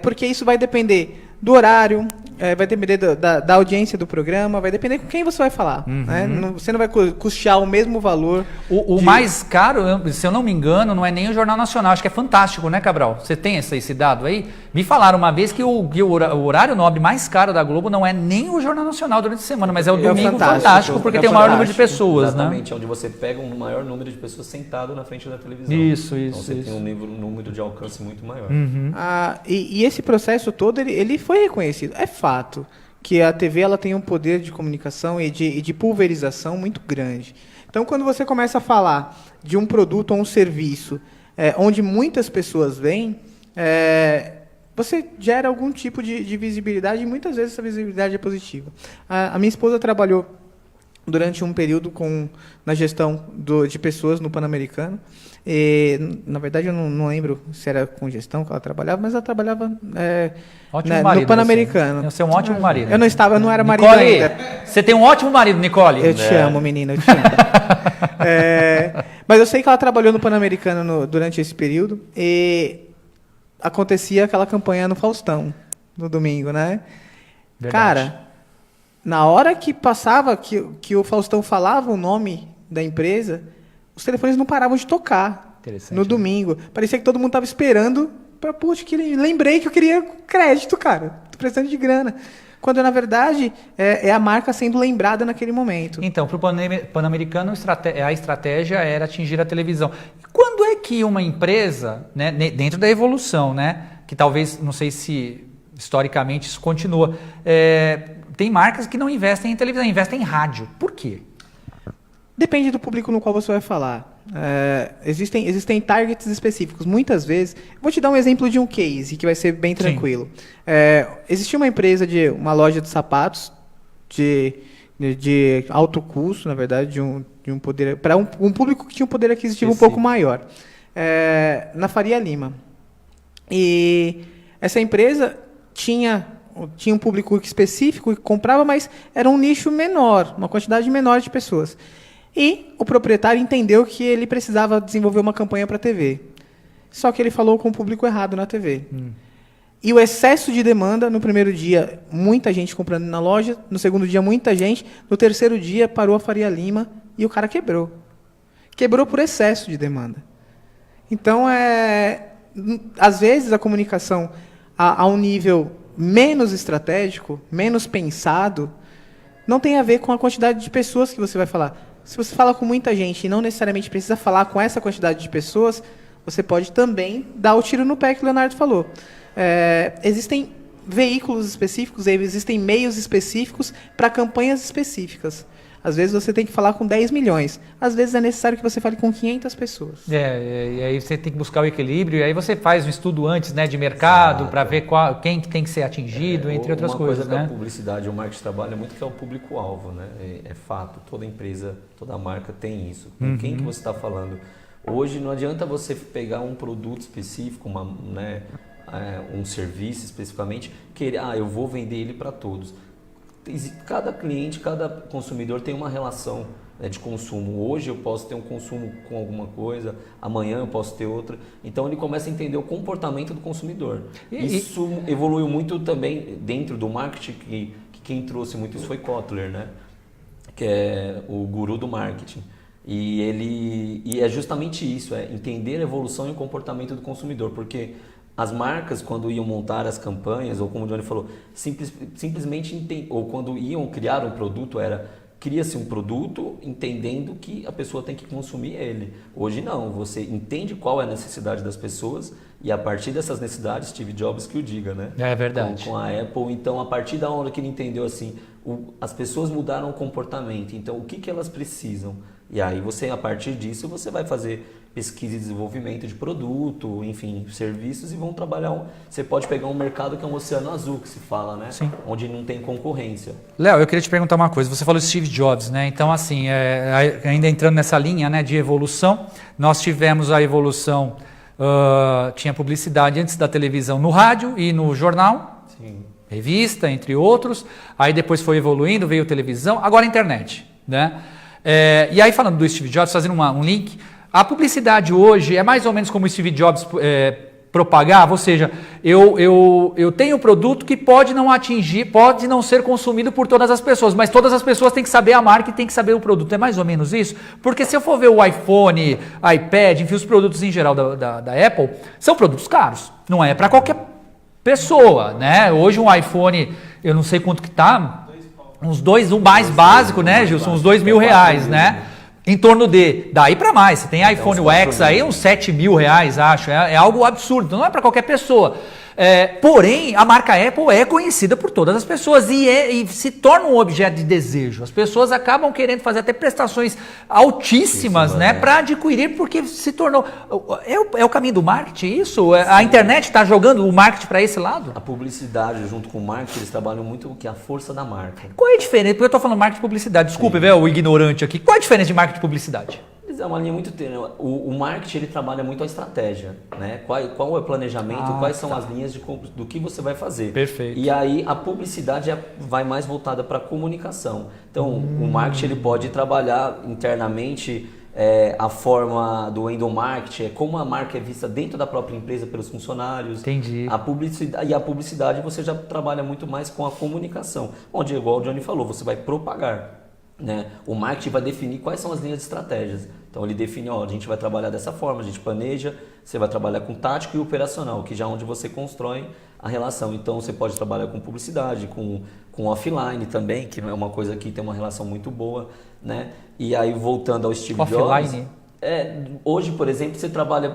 porque isso vai depender do horário, vai depender da audiência do programa, vai depender com quem você vai falar. Né? Você não vai custear o mesmo valor. O mais caro, se eu não me engano, não é nem o Jornal Nacional. Acho que é Fantástico, né, Cabral? Você tem esse dado aí? Me falaram uma vez que o horário nobre mais caro da Globo não é nem o Jornal Nacional durante a semana, mas é o domingo Fantástico, porque tem o maior número de pessoas, Exatamente, né? onde você pega um maior número de pessoas sentado na frente da televisão. Isso. Então você tem um número de alcance muito maior. E esse processo todo, ele foi reconhecido. É fato que a TV ela tem um poder de comunicação e de pulverização muito grande. Então, quando você começa a falar de um produto ou um serviço onde muitas pessoas vêm, você gera algum tipo de visibilidade e muitas vezes essa visibilidade é positiva. A minha esposa trabalhou durante um período na gestão de pessoas no Pan-Americano. Na verdade, eu não lembro se era com gestão que ela trabalhava, mas ela trabalhava marido, no Pan-Americano. Você é um ótimo marido. Eu não era marido Nicole, ainda. você tem um ótimo marido, Nicole. Eu te amo, menina, eu te amo. Mas eu sei que ela trabalhou no Pan-Americano durante esse período e acontecia aquela campanha no Faustão, no domingo, né? Verdade. Cara, na hora que passava, que o Faustão falava o nome da empresa, os telefones não paravam de tocar no domingo. Parecia que todo mundo estava esperando para, lembrei que eu queria crédito, cara. Tô precisando de grana. Quando, na verdade, é a marca sendo lembrada naquele momento. Então, para o Pan-Americano, a estratégia era atingir a televisão. E quando é que uma empresa, né, dentro da evolução, né, que talvez, não sei se historicamente isso continua, tem marcas que não investem em televisão, investem em rádio. Por quê? Depende do público no qual você vai falar. Existem targets específicos. Muitas vezes... Vou te dar um exemplo de um case que vai ser bem tranquilo. Existia uma empresa uma loja de sapatos de alto custo, na verdade, de um poder... Para um público que tinha um poder aquisitivo um pouco maior. Na Faria Lima. E essa empresa tinha um público específico que comprava, mas era um nicho menor, uma quantidade menor de pessoas. E o proprietário entendeu que ele precisava desenvolver uma campanha para a TV. Só que ele falou com o público errado na TV. E o excesso de demanda, no primeiro dia, muita gente comprando na loja, no segundo dia, muita gente, no terceiro dia, parou a Faria Lima e o cara quebrou. Quebrou por excesso de demanda. Então, às vezes, a comunicação a um nível menos estratégico, menos pensado, não tem a ver com a quantidade de pessoas que você vai falar. Se você fala com muita gente e não necessariamente precisa falar com essa quantidade de pessoas, você pode também dar o tiro no pé que o Leonardo falou. Existem veículos específicos, existem meios específicos para campanhas específicas. Às vezes você tem que falar com 10 milhões. Às vezes é necessário que você fale com 500 pessoas. E aí você tem que buscar o equilíbrio, e aí você faz um estudo antes, né, de mercado, para ver quem que tem que ser atingido, entre outras coisas. Uma coisa né? da publicidade, o marketing trabalha muito que é o público-alvo, né? É fato, toda empresa, toda marca tem isso. Com quem que você está falando? Hoje não adianta você pegar um produto específico, um serviço especificamente, querer, eu vou vender ele para todos. Cada cliente, cada consumidor tem uma relação de consumo. Hoje eu posso ter um consumo com alguma coisa, amanhã eu posso ter outra. Então ele começa a entender o comportamento do consumidor. Isso evoluiu muito também dentro do marketing, que quem trouxe muito isso foi Kotler, né? Que é o guru do marketing. E é justamente isso, entender a evolução e o comportamento do consumidor, porque as marcas, quando iam montar as campanhas, ou como o Johnny falou, simplesmente, ou quando iam criar um produto, cria-se um produto entendendo que a pessoa tem que consumir ele. Hoje não, você entende qual é a necessidade das pessoas e a partir dessas necessidades, Steve Jobs que o diga, né? É verdade. Com a Apple, então a partir da hora que ele entendeu assim, as pessoas mudaram o comportamento, então o que elas precisam? E aí a partir disso, você vai fazer pesquisa e desenvolvimento de produto, enfim, serviços e vão trabalhar. Você pode pegar um mercado que é um oceano azul, que se fala, né? Sim. Onde não tem concorrência. Léo, eu queria te perguntar uma coisa. Você falou de Steve Jobs, né? Então, assim, ainda entrando nessa linha, né, de evolução, nós tivemos a evolução, tinha publicidade antes da televisão no rádio e no jornal, Sim. revista, entre outros. Aí depois foi evoluindo, veio televisão, agora a internet, né? E aí, falando do Steve Jobs, fazendo um link, a publicidade hoje é mais ou menos como o Steve Jobs propagava, ou seja, eu tenho um produto que pode não ser consumido por todas as pessoas, mas todas as pessoas têm que saber a marca e têm que saber o produto. É mais ou menos isso? Porque se eu for ver o iPhone, iPad, enfim, os produtos em geral da Apple, são produtos caros. Não é para qualquer pessoa, né? Hoje um iPhone, eu não sei quanto que tá, o mais básico, né, Gilson? Uns R$2.000, né? Em torno daí para mais. Você tem iPhone X aí, uns R$7.000, acho. É algo absurdo, não é para qualquer pessoa. Porém, a marca Apple é conhecida por todas as pessoas e se torna um objeto de desejo. As pessoas acabam querendo fazer até prestações altíssimas, né, para adquirir, porque se tornou... É o caminho do marketing isso? A internet está jogando o marketing para esse lado? A publicidade junto com o marketing, eles trabalham muito que é a força da marca. Qual é a diferença? Porque eu estou falando marketing e publicidade. Desculpe, velho, o ignorante aqui. Qual é a diferença de marketing e publicidade? É uma linha muito tênue. O marketing ele trabalha muito a estratégia, né? Qual é o planejamento, quais são as linhas do que você vai fazer. Perfeito. E aí a publicidade vai mais voltada para a comunicação. Então o marketing ele pode trabalhar internamente a forma do endomarketing, como a marca é vista dentro da própria empresa pelos funcionários. Entendi. A publicidade você já trabalha muito mais com a comunicação, onde, igual o Johnny falou, você vai propagar. Né? O marketing vai definir quais são as linhas de estratégias. Então ele define, a gente vai trabalhar dessa forma, a gente planeja, você vai trabalhar com tático e operacional, que já é onde você constrói a relação. Então você pode trabalhar com publicidade, com offline também, que não é uma coisa que tem uma relação muito boa, né? E aí voltando ao Steve Jobs... Offline? Hoje, por exemplo, você trabalha,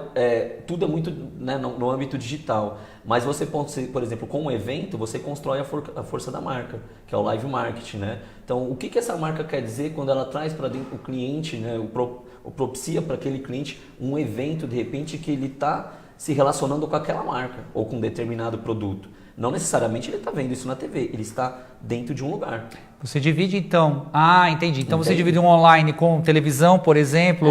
tudo é muito, né, no âmbito digital, mas você pode, por exemplo, com um evento, você constrói a força da marca, que é o live marketing, né? Então, o que essa marca quer dizer quando ela traz para dentro o cliente, né, propicia para aquele cliente um evento, de repente, que ele está se relacionando com aquela marca ou com um determinado produto. Não necessariamente ele está vendo isso na TV, ele está dentro de um lugar. Você divide então... entendi. Então você divide um online com televisão, por exemplo,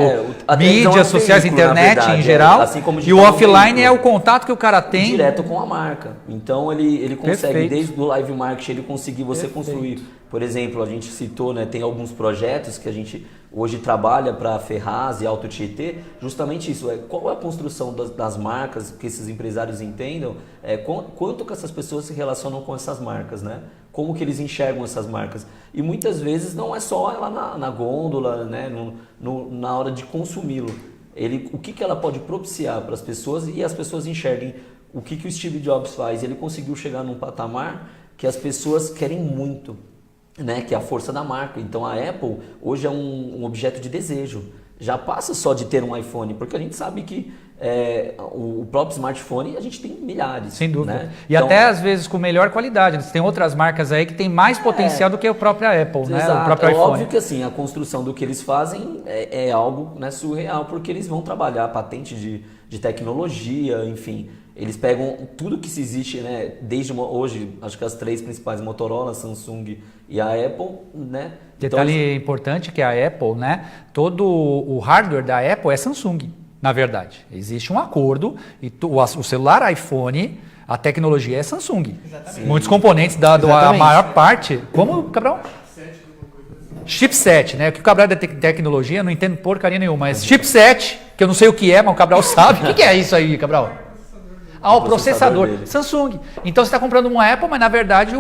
mídias sociais, internet em geral, assim como e o offline é o contato que o cara tem... Direto com a marca. Então ele consegue, desde o live marketing, ele conseguir você construir... Por exemplo, a gente citou, né, tem alguns projetos que a gente hoje trabalha para a Ferraz e Auto Tietê, justamente isso, qual é a construção das marcas, que esses empresários entendam, quanto que essas pessoas se relacionam com essas marcas, né? Como que eles enxergam essas marcas. E muitas vezes não é só ela na gôndola, né, na hora de consumi-lo. O que ela pode propiciar para as pessoas e as pessoas enxerguem o que o Steve Jobs faz. Ele conseguiu chegar num patamar que as pessoas querem muito, né, que é a força da marca. Então a Apple hoje é um objeto de desejo. Já passa só de ter um iPhone, porque a gente sabe que o próprio smartphone a gente tem milhares. Sem dúvida. Né? E então, até às vezes com melhor qualidade. Tem outras marcas aí que tem mais potencial do que a própria Apple, né? Exato. O próprio iPhone. Óbvio que assim, a construção do que eles fazem é algo, né, surreal, porque eles vão trabalhar patente de tecnologia, enfim. Eles pegam tudo que se existe, né, desde hoje, acho que as 3 principais, Motorola, Samsung e a Apple, né? Detalhe importante que a Apple, né, todo o hardware da Apple é Samsung, na verdade. Existe um acordo e o celular iPhone, a tecnologia é Samsung. Exatamente. Muitos componentes a maior parte, como, Cabral? Chipset, né? O que o Cabral é de tecnologia, eu não entendo porcaria nenhuma, mas chipset, que eu não sei o que é, mas o Cabral sabe. O que é isso aí, Cabral? Ah, o processador dele. Samsung. Então você está comprando uma Apple, mas na verdade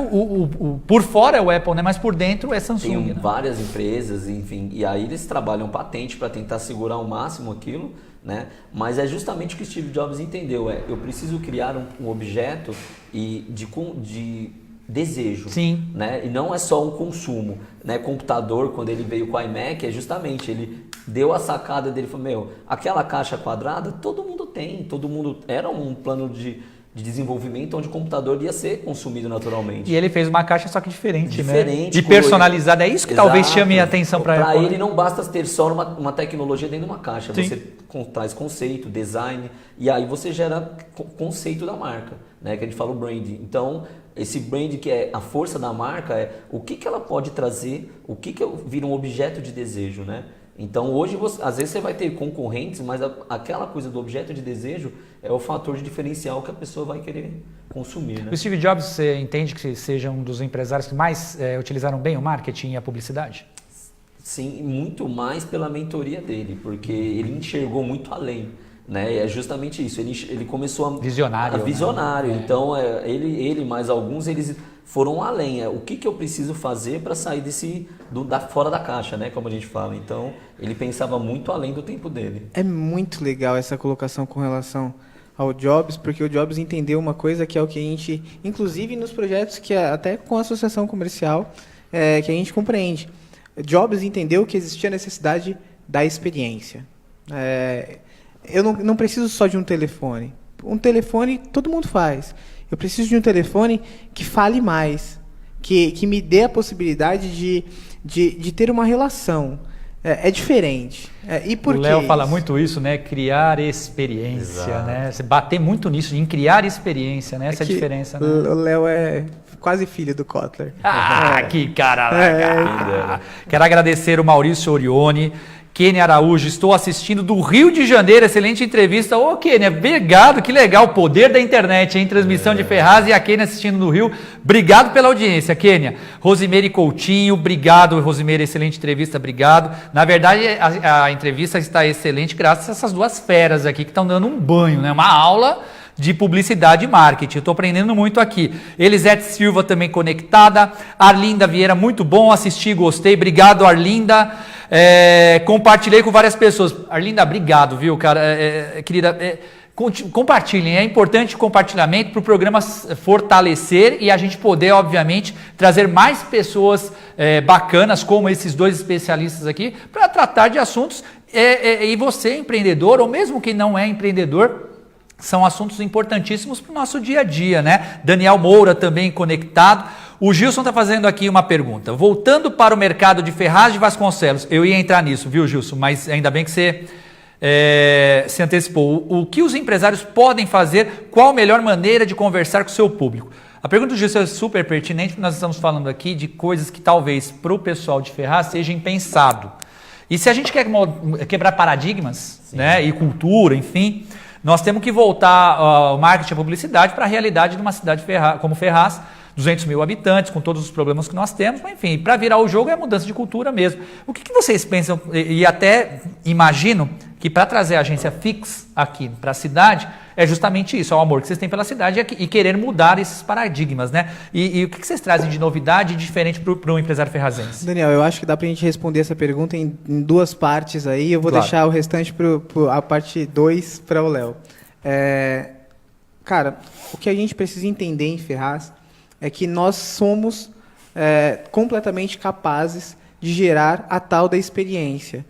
por fora é o Apple, né? Mas por dentro é Samsung. Tem né? várias empresas, enfim, e aí eles trabalham patente para tentar segurar ao máximo aquilo, né? Mas é justamente o que Steve Jobs entendeu, eu preciso criar um objeto de desejo, Sim. né? E não é só um consumo, né? Computador, quando ele veio com o iMac, é justamente, ele deu a sacada dele, falou, aquela caixa quadrada, todo mundo tem, era um plano de desenvolvimento onde o computador ia ser consumido naturalmente. E ele fez uma caixa só que diferente, né? E colorido. personalizada. É isso que talvez chame a atenção para Para Apple. ele não basta ter só uma tecnologia dentro de uma caixa. Sim. Você traz conceito, design, e aí você gera conceito da marca, né? Que a gente fala o branding. Então, esse brand que é a força da marca é o que ela pode trazer, o que vira um objeto de desejo, né? Então hoje, às vezes você vai ter concorrentes, mas aquela coisa do objeto de desejo é o fator de diferencial que a pessoa vai querer consumir. Né? O Steve Jobs, você entende que seja um dos empresários que mais utilizaram bem o marketing e a publicidade? Sim, muito mais pela mentoria dele, porque ele enxergou muito além. Né? É justamente isso, ele começou a... Visionário, né? Então ele mais alguns, eles foram além, o que eu preciso fazer para sair fora da caixa, né? Como a gente fala. Então ele pensava muito além do tempo dele. É muito legal essa colocação com relação ao Jobs, porque o Jobs entendeu uma coisa que é o que a gente, inclusive nos projetos que até com a associação comercial, que a gente compreende. Jobs entendeu que existia a necessidade da experiência. Eu não preciso só de um telefone. Um telefone todo mundo faz. Eu preciso de um telefone que fale mais, que me dê a possibilidade de ter uma relação. É diferente. E por o Léo que fala isso? muito isso, né? Criar experiência, Exato. né? Você bater muito nisso, em criar experiência, né? Essa é a diferença, né? O Léo é quase filho do Kotler. Que cara legal! Quero agradecer o Maurício Orione, Kênia Araújo, estou assistindo do Rio de Janeiro, excelente entrevista. Ô Kênia, obrigado, que legal, o poder da internet, hein? Transmissão de Ferraz e a Kênia assistindo do Rio. Obrigado pela audiência, Kênia. Rosimeire Coutinho, obrigado, Rosimeire, excelente entrevista, obrigado. Na verdade, a entrevista está excelente graças a essas duas feras aqui que estão dando um banho, né? Uma aula de publicidade e marketing. Eu estou aprendendo muito aqui. Elisete Silva também conectada. Arlinda Vieira, muito bom, assisti, gostei. Obrigado, Arlinda. Compartilhei com várias pessoas. Arlinda, obrigado, viu, cara? Querida, compartilhem. É importante o compartilhamento para o programa fortalecer e a gente poder, obviamente, trazer mais pessoas bacanas, como esses dois especialistas aqui, para tratar de assuntos. E você, empreendedor, ou mesmo que não é empreendedor, são assuntos importantíssimos para o nosso dia a dia, né? Daniel Moura também conectado. O Gilson está fazendo aqui uma pergunta. Voltando para o mercado de Ferraz de Vasconcelos, eu ia entrar nisso, viu, Gilson? Mas ainda bem que você se antecipou. O que os empresários podem fazer? Qual a melhor maneira de conversar com o seu público? A pergunta do Gilson é super pertinente, porque nós estamos falando aqui de coisas que talvez para o pessoal de Ferraz seja impensado. E se a gente quer quebrar paradigmas, né, e cultura, enfim, nós temos que voltar ao marketing e publicidade para a realidade de uma cidade como Ferraz, 200 mil habitantes, com todos os problemas que nós temos, mas enfim, para virar o jogo é mudança de cultura mesmo. O que vocês pensam, e até imagino que para trazer a agência Fix aqui para a cidade, é justamente isso, é o amor que vocês têm pela cidade e querer mudar esses paradigmas, né? E o que vocês trazem de novidade e diferente para um empresário ferrazense? Daniel, eu acho que dá para a gente responder essa pergunta em duas partes aí. Eu vou deixar o restante a parte 2 para o Léo. Cara, o que a gente precisa entender em Ferraz é que nós somos completamente capazes de gerar a tal da experiência.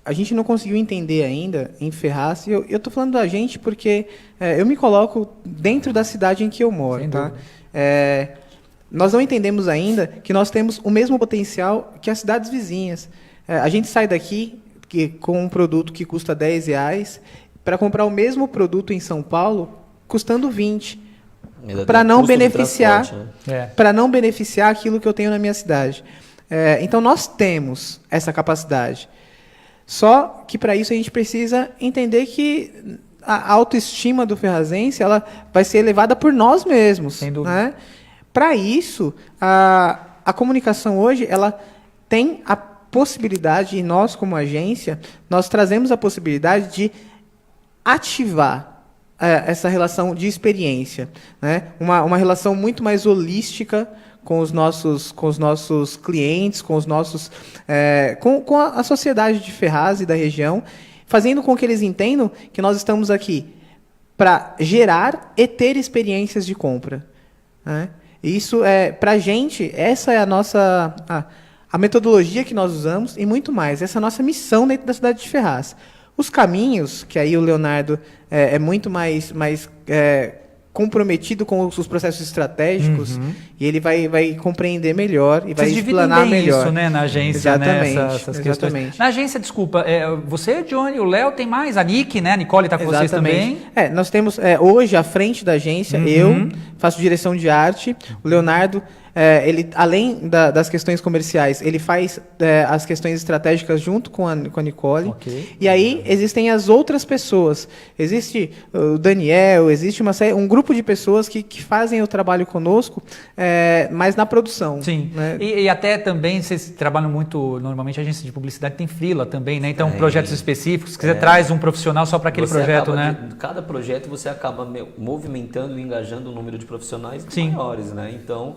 A gente não conseguiu entender ainda em Ferraz, e eu estou falando da gente porque eu me coloco dentro da cidade em que eu moro. Tá? Nós não entendemos ainda que nós temos o mesmo potencial que as cidades vizinhas. A gente sai daqui com um produto que custa R$10 para comprar o mesmo produto em São Paulo custando 20, para não beneficiar, para não beneficiar aquilo que eu tenho na minha cidade. Então nós temos essa capacidade. Só que para isso a gente precisa entender que a autoestima do ferrazense ela vai ser elevada por nós mesmos. Sem dúvida. Né? Para isso, a comunicação hoje ela tem a possibilidade, e nós como agência, nós trazemos a possibilidade de ativar essa relação de experiência, né? Uma relação muito mais holística com os nossos clientes, com a sociedade de Ferraz e da região, fazendo com que eles entendam que nós estamos aqui para gerar e ter experiências de compra, né? Isso para a gente, essa é a metodologia que nós usamos e muito mais. Essa é a nossa missão dentro da cidade de Ferraz. Os caminhos, que aí o Leonardo é muito mais comprometido com os processos estratégicos, e ele vai compreender melhor e vai explanar melhor. Isso, né, na agência, exatamente, né, essas questões. Exatamente. Na agência, desculpa, você, Johnny, o Léo, tem mais, a Nick, né, a Nicole está com vocês também. Nós temos hoje à frente da agência, eu faço direção de arte, o Leonardo, ele, além das questões comerciais, ele faz as questões estratégicas junto com a Nicole. Okay. E aí existem as outras pessoas. Existe o Daniel, existe um grupo de pessoas que fazem o trabalho conosco, mas na produção. Sim. Né? E até também vocês trabalham muito, normalmente a agência de publicidade tem freela também, né? Então, projetos específicos, que você traz um profissional só para aquele projeto, né? Cada projeto você acaba movimentando e engajando um número de profissionais maiores, né? Então,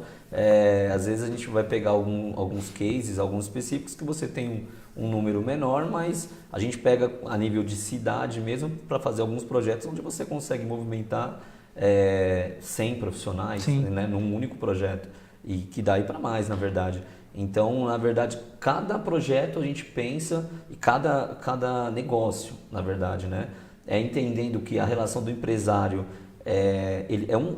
às vezes a gente vai pegar alguns cases, alguns específicos que você tem um número menor, mas a gente pega a nível de cidade mesmo para fazer alguns projetos onde você consegue movimentar 100 profissionais, né, num único projeto, e que dá aí para mais, na verdade. Então, na verdade, cada projeto a gente pensa e cada negócio, na verdade, né, entendendo que a relação do empresário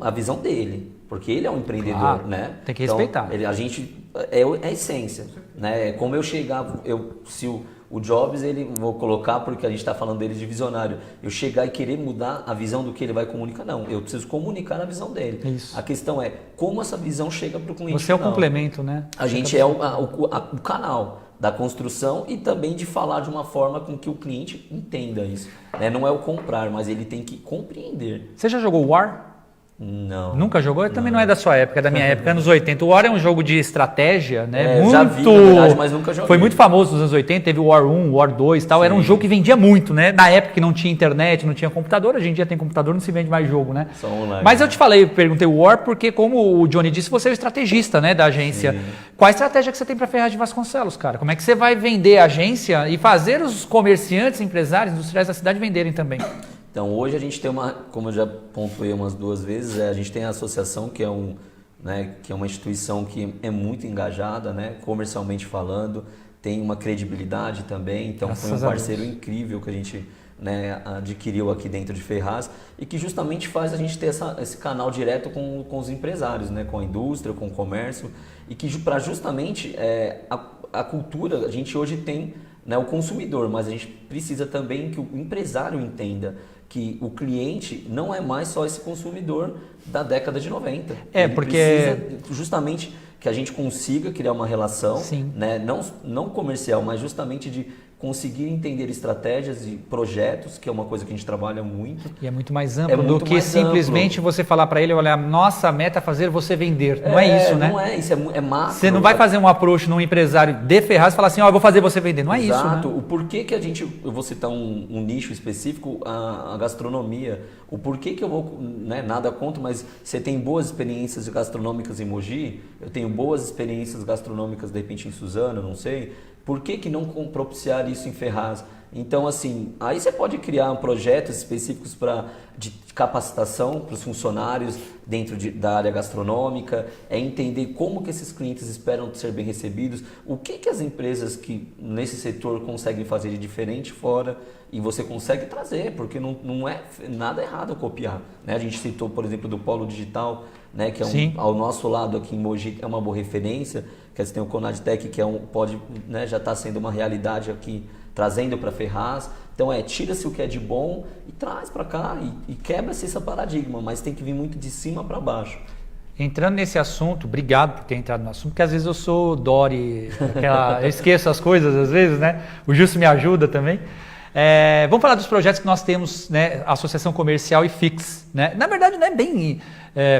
a visão dele, porque ele é um empreendedor, né? Tem que respeitar. Então, a gente é a essência, né? Como eu chegava, se o Jobs, vou colocar porque a gente está falando dele de visionário, eu chegar e querer mudar a visão do que ele vai comunicar, não, eu preciso comunicar a visão dele. Isso. A questão é como essa visão chega para o cliente. Você é o complemento, né? A gente é o canal da construção e também de falar de uma forma com que o cliente entenda isso, né? Não é o comprar, mas ele tem que compreender. Você já jogou War? Não. Nunca jogou? Também não é da sua época, é da minha época, anos 80. O War é um jogo de estratégia, né? Já vi, na verdade, mas nunca joguei. Foi muito famoso nos anos 80, teve o War 1, War 2 e tal. Era um jogo que vendia muito, né? Na época que não tinha internet, não tinha computador, hoje em dia tem computador, não se vende mais jogo, né? Só online. Mas eu te perguntei o War porque, como o Johnny disse, você é o estrategista, né, da agência. Sim. Qual a estratégia que você tem para Ferraz de Vasconcelos, cara? Como é que você vai vender a agência e fazer os comerciantes, empresários, industriais da cidade venderem também? Então, hoje a gente tem como eu já pontuei umas 2 vezes, a gente tem a associação, que é uma instituição que é muito engajada, né, comercialmente falando, tem uma credibilidade também, então foi um parceiro incrível que a gente, né, adquiriu aqui dentro de Ferraz e que justamente faz a gente ter esse canal direto com os empresários, né, com a indústria, com o comércio, e que para justamente a cultura, a gente hoje tem, né, o consumidor, mas a gente precisa também que o empresário entenda que o cliente não é mais só esse consumidor da década de 90. Ele precisa justamente que a gente consiga criar uma relação, né, não comercial, mas justamente de conseguir entender estratégias e projetos, que é uma coisa que a gente trabalha muito. E é muito mais amplo do que simplesmente você falar para ele, olha, nossa meta é fazer você vender. Não é isso, né? Não é isso, é macro. Você não vai fazer um approach num empresário de Ferraz e falar assim, eu vou fazer você vender. Não é isso, né? Exato. O porquê que eu vou citar um nicho específico, a gastronomia. O porquê que eu vou, né, nada contra, mas você tem boas experiências gastronômicas em Mogi, eu tenho boas experiências gastronômicas de repente em Suzano, não sei. Por que não propiciar isso em Ferraz? Então, assim, aí você pode criar projetos específicos de capacitação para os funcionários dentro da área gastronômica, entender como que esses clientes esperam ser bem recebidos, o que as empresas que nesse setor conseguem fazer de diferente fora e você consegue trazer, porque não é nada errado copiar, né? A gente citou, por exemplo, do Polo Digital, né, que ao nosso lado aqui em Mogi é uma boa referência, que você tem o Conadtec, que né, já está sendo uma realidade aqui, trazendo para Ferraz. Então tira-se o que é de bom e traz para cá e quebra-se esse paradigma, mas tem que vir muito de cima para baixo. Entrando nesse assunto, obrigado por ter entrado no assunto, porque às vezes eu sou Dory, eu esqueço as coisas às vezes, né? O Justo me ajuda também. Vamos falar dos projetos que nós temos, né? Associação Comercial e Fix, né? Na verdade não é bem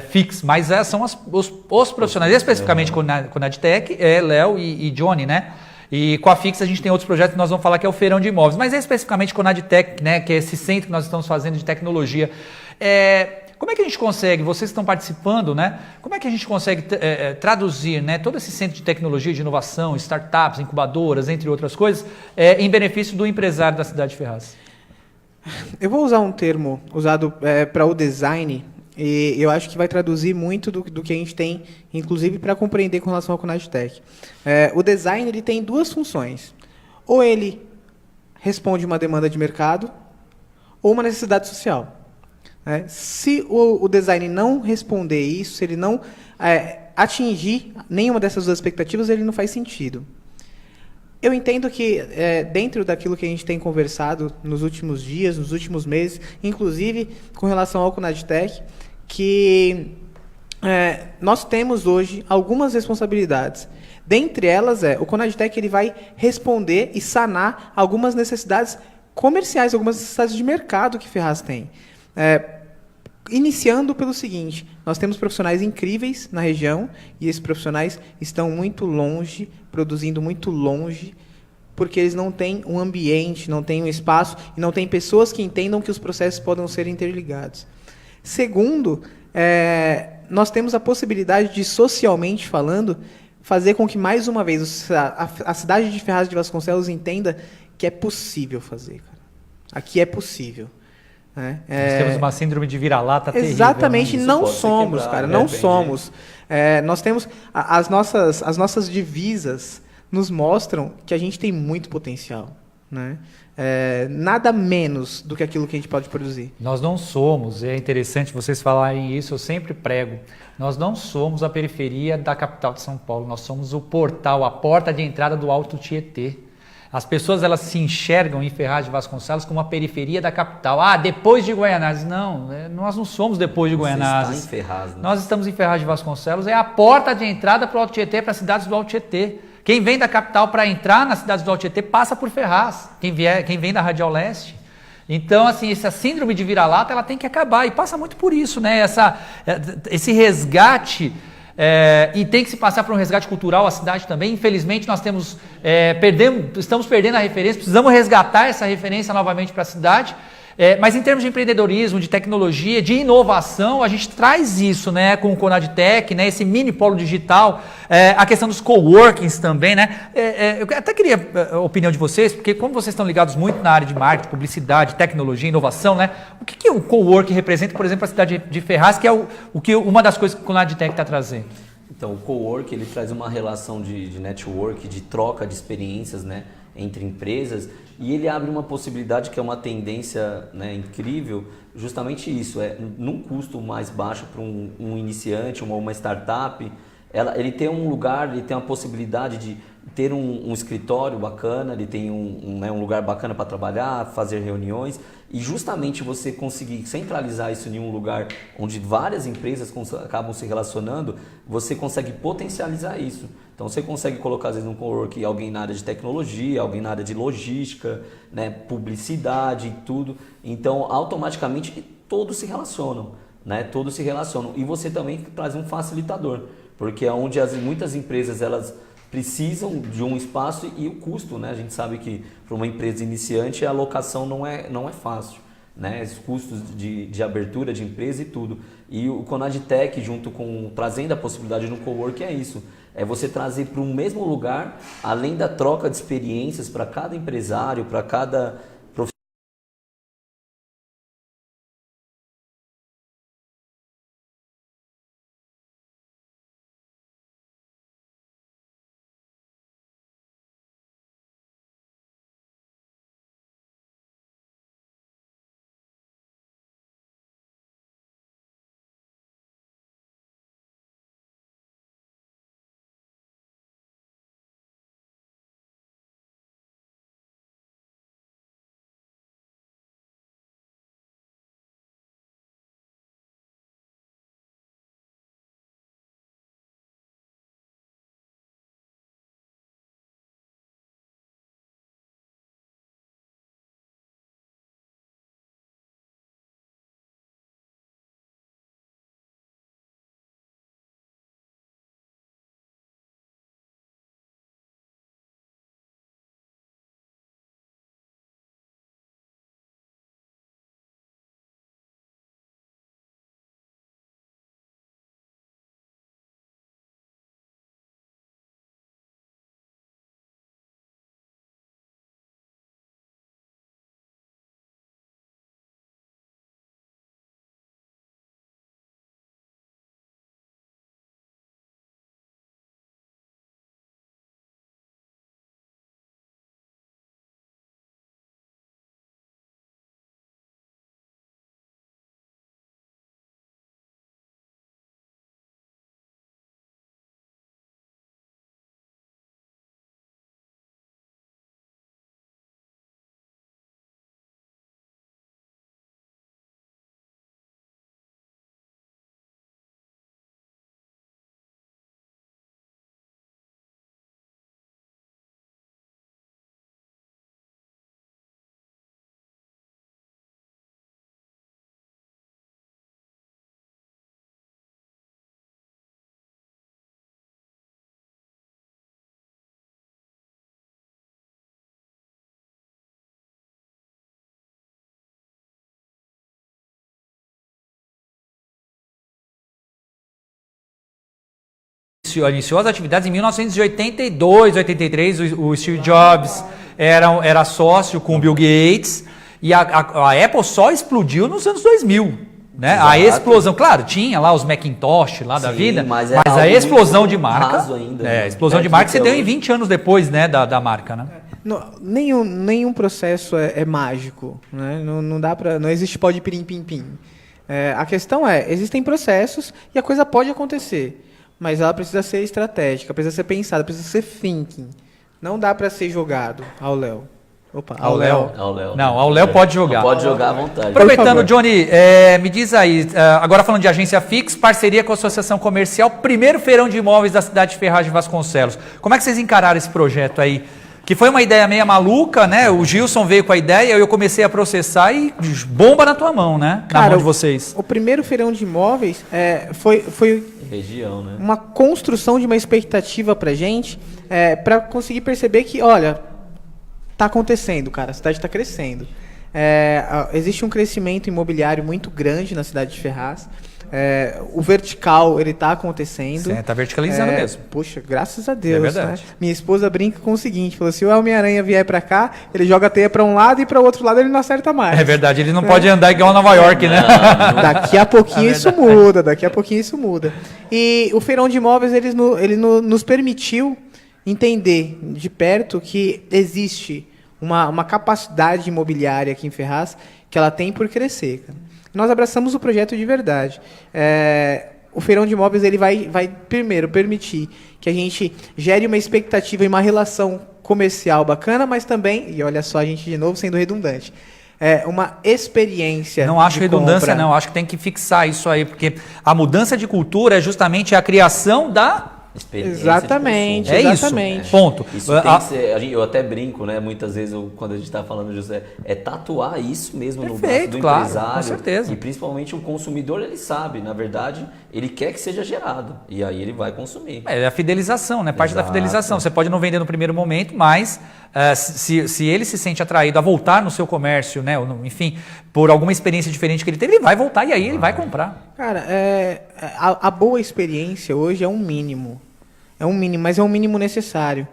Fix, mas são os profissionais, especificamente com a Conadtec, Léo e Johnny, né? E com a Fix a gente tem outros projetos que nós vamos falar que é o Feirão de Imóveis. Mas especificamente com a Conadtech, né, que é esse centro que nós estamos fazendo de tecnologia. Como é que a gente consegue, vocês estão participando, né? Como é que a gente consegue traduzir, né, todo esse centro de tecnologia, de inovação, startups, incubadoras, entre outras coisas, em benefício do empresário da cidade de Ferraz? Eu vou usar um termo usado para o design, e eu acho que vai traduzir muito do que a gente tem, inclusive para compreender com relação ao Conadtech. O design ele tem duas funções. Ou ele responde uma demanda de mercado, ou uma necessidade social. Se o design não responder isso, se ele não atingir nenhuma dessas duas expectativas, ele não faz sentido. Eu entendo que, dentro daquilo que a gente tem conversado nos últimos dias, nos últimos meses, inclusive com relação ao Conadtech, que nós temos hoje algumas responsabilidades. Dentre elas, o Conadtech ele vai responder e sanar algumas necessidades comerciais, algumas necessidades de mercado que Ferraz tem. Iniciando pelo seguinte, nós temos profissionais incríveis na região e esses profissionais estão muito longe, produzindo muito longe, porque eles não têm um ambiente, não têm um espaço e não têm pessoas que entendam que os processos podem ser interligados. Segundo, nós temos a possibilidade de, socialmente falando, fazer com que, mais uma vez, a cidade de Ferraz de Vasconcelos entenda que é possível fazer. Cara. Aqui é possível. Nós temos uma síndrome de vira-lata terrível. Exatamente, né? não somos, cara, não somos. Nós temos as nossas divisas nos mostram que a gente tem muito potencial, né? Nada menos do que aquilo que a gente pode produzir. Nós não somos, é interessante vocês falarem isso, eu sempre prego, nós não somos a periferia da capital de São Paulo, nós somos o portal, a porta de entrada do Alto Tietê. As pessoas elas se enxergam em Ferraz de Vasconcelos como a periferia da capital. Depois de Guaianazes. Não, nós não somos depois de Guaianazes. Você está em Ferraz, né? Nós estamos em Ferraz de Vasconcelos, é a porta de entrada para o Alto Tietê, para as cidades do Alto Tietê. Quem vem da capital para entrar nas cidades do Alto Tietê passa por Ferraz, quem vem da Radial Leste. Então, assim, essa síndrome de vira-lata ela tem que acabar e passa muito por isso, né? Esse resgate. E tem que se passar por um resgate cultural a cidade também. Infelizmente, nós estamos perdendo a referência, precisamos resgatar essa referência novamente para a cidade. Mas em termos de empreendedorismo, de tecnologia, de inovação, a gente traz isso, né, com o Conadtech, né, esse mini polo digital, a questão dos coworkings também, né? Eu até queria a opinião de vocês, porque como vocês estão ligados muito na área de marketing, publicidade, tecnologia, inovação, né? O que o coworking representa, por exemplo, a cidade de Ferraz, que é uma das coisas que o Conadtech está trazendo? Então, o cowork ele traz uma relação de network, de troca de experiências, né, entre empresas, e ele abre uma possibilidade que é uma tendência, né, incrível, justamente isso, num custo mais baixo para um iniciante, uma startup, ele tem um lugar, ele tem a possibilidade de ter um escritório bacana, ele tem um lugar bacana para trabalhar, fazer reuniões, e justamente você conseguir centralizar isso em um lugar onde várias empresas acabam se relacionando, você consegue potencializar isso. Então você consegue colocar às vezes num cowork alguém na área de tecnologia, alguém na área de logística, né, publicidade e tudo. Então automaticamente todos se relacionam, né? Todos se relacionam. E você também traz um facilitador, porque é onde muitas empresas elas precisam de um espaço e o custo, né? A gente sabe que para uma empresa iniciante a alocação não é fácil, né? Os custos de abertura de empresa e tudo. E o Conadtech, junto com trazendo a possibilidade no cowork, é isso. É você trazer para um mesmo lugar, além da troca de experiências para cada empresário, para cada iniciou as atividades em 1982, 83, o Steve Jobs era sócio com o Bill Gates, e a Apple só explodiu nos anos 2000. Né? A explosão, claro, tinha lá os Macintosh lá da vida, mas a explosão de marca, ainda, a explosão de marca se deu em 20 anos depois, né, da marca, né? Nenhum processo é mágico, né? Não existe pó de pirim-pim-pim. A questão existem processos e a coisa pode acontecer, mas ela precisa ser estratégica, precisa ser pensada, precisa ser thinking. Não dá para ser jogado ao Léo. Opa, ao Léo. Não, ao Léo pode jogar. Pode jogar à vontade. Aproveitando, Johnny, me diz aí, agora falando de agência Fix, parceria com a Associação Comercial, primeiro feirão de imóveis da cidade de Ferraz de Vasconcelos. Como é que vocês encararam esse projeto aí? Que foi uma ideia meio maluca, né? O Gilson veio com a ideia, eu comecei a processar e bomba na tua mão, né? Na mão de vocês. O primeiro feirão de imóveis foi região, né? Uma construção de uma expectativa pra gente, para conseguir perceber que, olha, tá acontecendo, cara, a cidade está crescendo. Existe um crescimento imobiliário muito grande na cidade de Ferraz. O vertical, ele está acontecendo. Está verticalizando mesmo. Poxa, graças a Deus. É verdade. Né? Minha esposa brinca com o seguinte, falou, se o Homem-Aranha vier para cá, ele joga a teia para um lado e para o outro lado ele não acerta mais. É verdade, ele não pode andar igual a Nova York, né? Daqui a pouquinho isso muda. E o feirão de imóveis, ele nos permitiu entender de perto que existe uma capacidade imobiliária aqui em Ferraz que ela tem por crescer. Cara. Nós abraçamos o projeto de verdade. O feirão de imóveis ele vai primeiro permitir que a gente gere uma expectativa e uma relação comercial bacana, mas também, e olha só a gente de novo sendo redundante, uma experiência. Não acho redundância, compra. não. Acho que tem que fixar isso aí, porque a mudança de cultura é justamente a criação da... Exatamente. Isso, ponto. Isso tem que ser, eu até brinco, né? Muitas vezes quando a gente está falando disso, tatuar isso mesmo no braço do empresário. Com certeza. E principalmente o consumidor, ele sabe, na verdade, ele quer que seja gerado. E aí ele vai consumir. É a fidelização, né? Parte da fidelização. Você pode não vender no primeiro momento, mas se ele se sente atraído a voltar no seu comércio, né? Enfim, por alguma experiência diferente que ele teve, ele vai voltar e aí ele vai comprar. Cara, a boa experiência hoje é um mínimo. Mas é um mínimo necessário.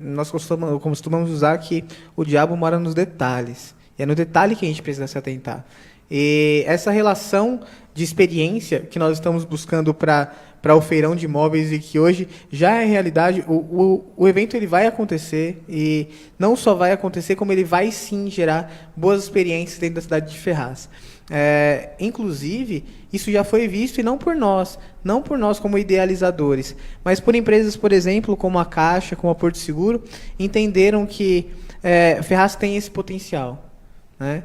Nós costumamos usar que o diabo mora nos detalhes. E é no detalhe que a gente precisa se atentar. E essa relação de experiência que nós estamos buscando para o feirão de imóveis e que hoje já é realidade, o evento ele vai acontecer e não só vai acontecer, como ele vai sim gerar boas experiências dentro da cidade de Ferraz. Inclusive, isso já foi visto e não por nós como idealizadores, mas por empresas, por exemplo, como a Caixa, como a Porto Seguro, entenderam que Ferraz tem esse potencial, né?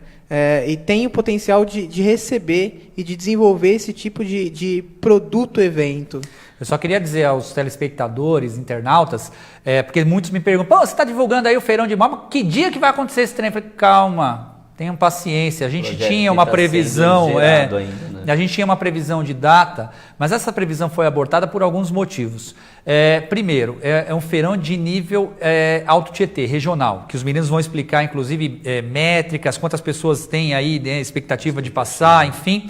E tem o potencial de receber e de desenvolver esse tipo de produto-evento. Eu só queria dizer aos telespectadores, internautas, porque muitos me perguntam, você está divulgando aí o feirão de imóveis, que dia que vai acontecer esse trem? Eu falei, calma, tenham paciência, a gente tinha uma previsão, ainda, né? A gente tinha uma previsão de data, mas essa previsão foi abortada por alguns motivos. Primeiro, é um feirão de nível Alto Tietê, regional, que os meninos vão explicar, inclusive, métricas, quantas pessoas têm aí, né, expectativa de passar, enfim.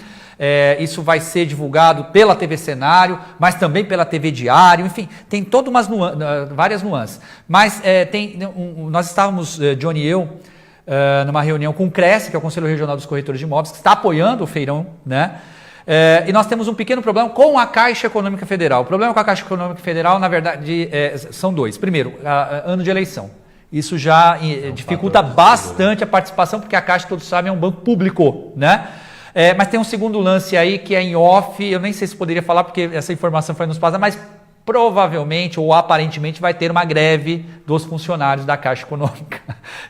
Isso vai ser divulgado pela TV Cenário, mas também pela TV Diário, enfim, tem todas várias nuances. Mas nós estávamos, Johnny e eu, numa reunião com o CRES, que é o Conselho Regional dos Corretores de Imóveis, que está apoiando o feirão, né? E nós temos um pequeno problema com a Caixa Econômica Federal. O problema com a Caixa Econômica Federal, na verdade, são dois. Primeiro, ano de eleição. Isso já dificulta bastante a participação, porque a Caixa, todos sabem, é um banco público, né? Mas tem um segundo lance aí que é em off, eu nem sei se poderia falar, porque essa informação foi nos passada, mas provavelmente ou aparentemente vai ter uma greve dos funcionários da Caixa Econômica.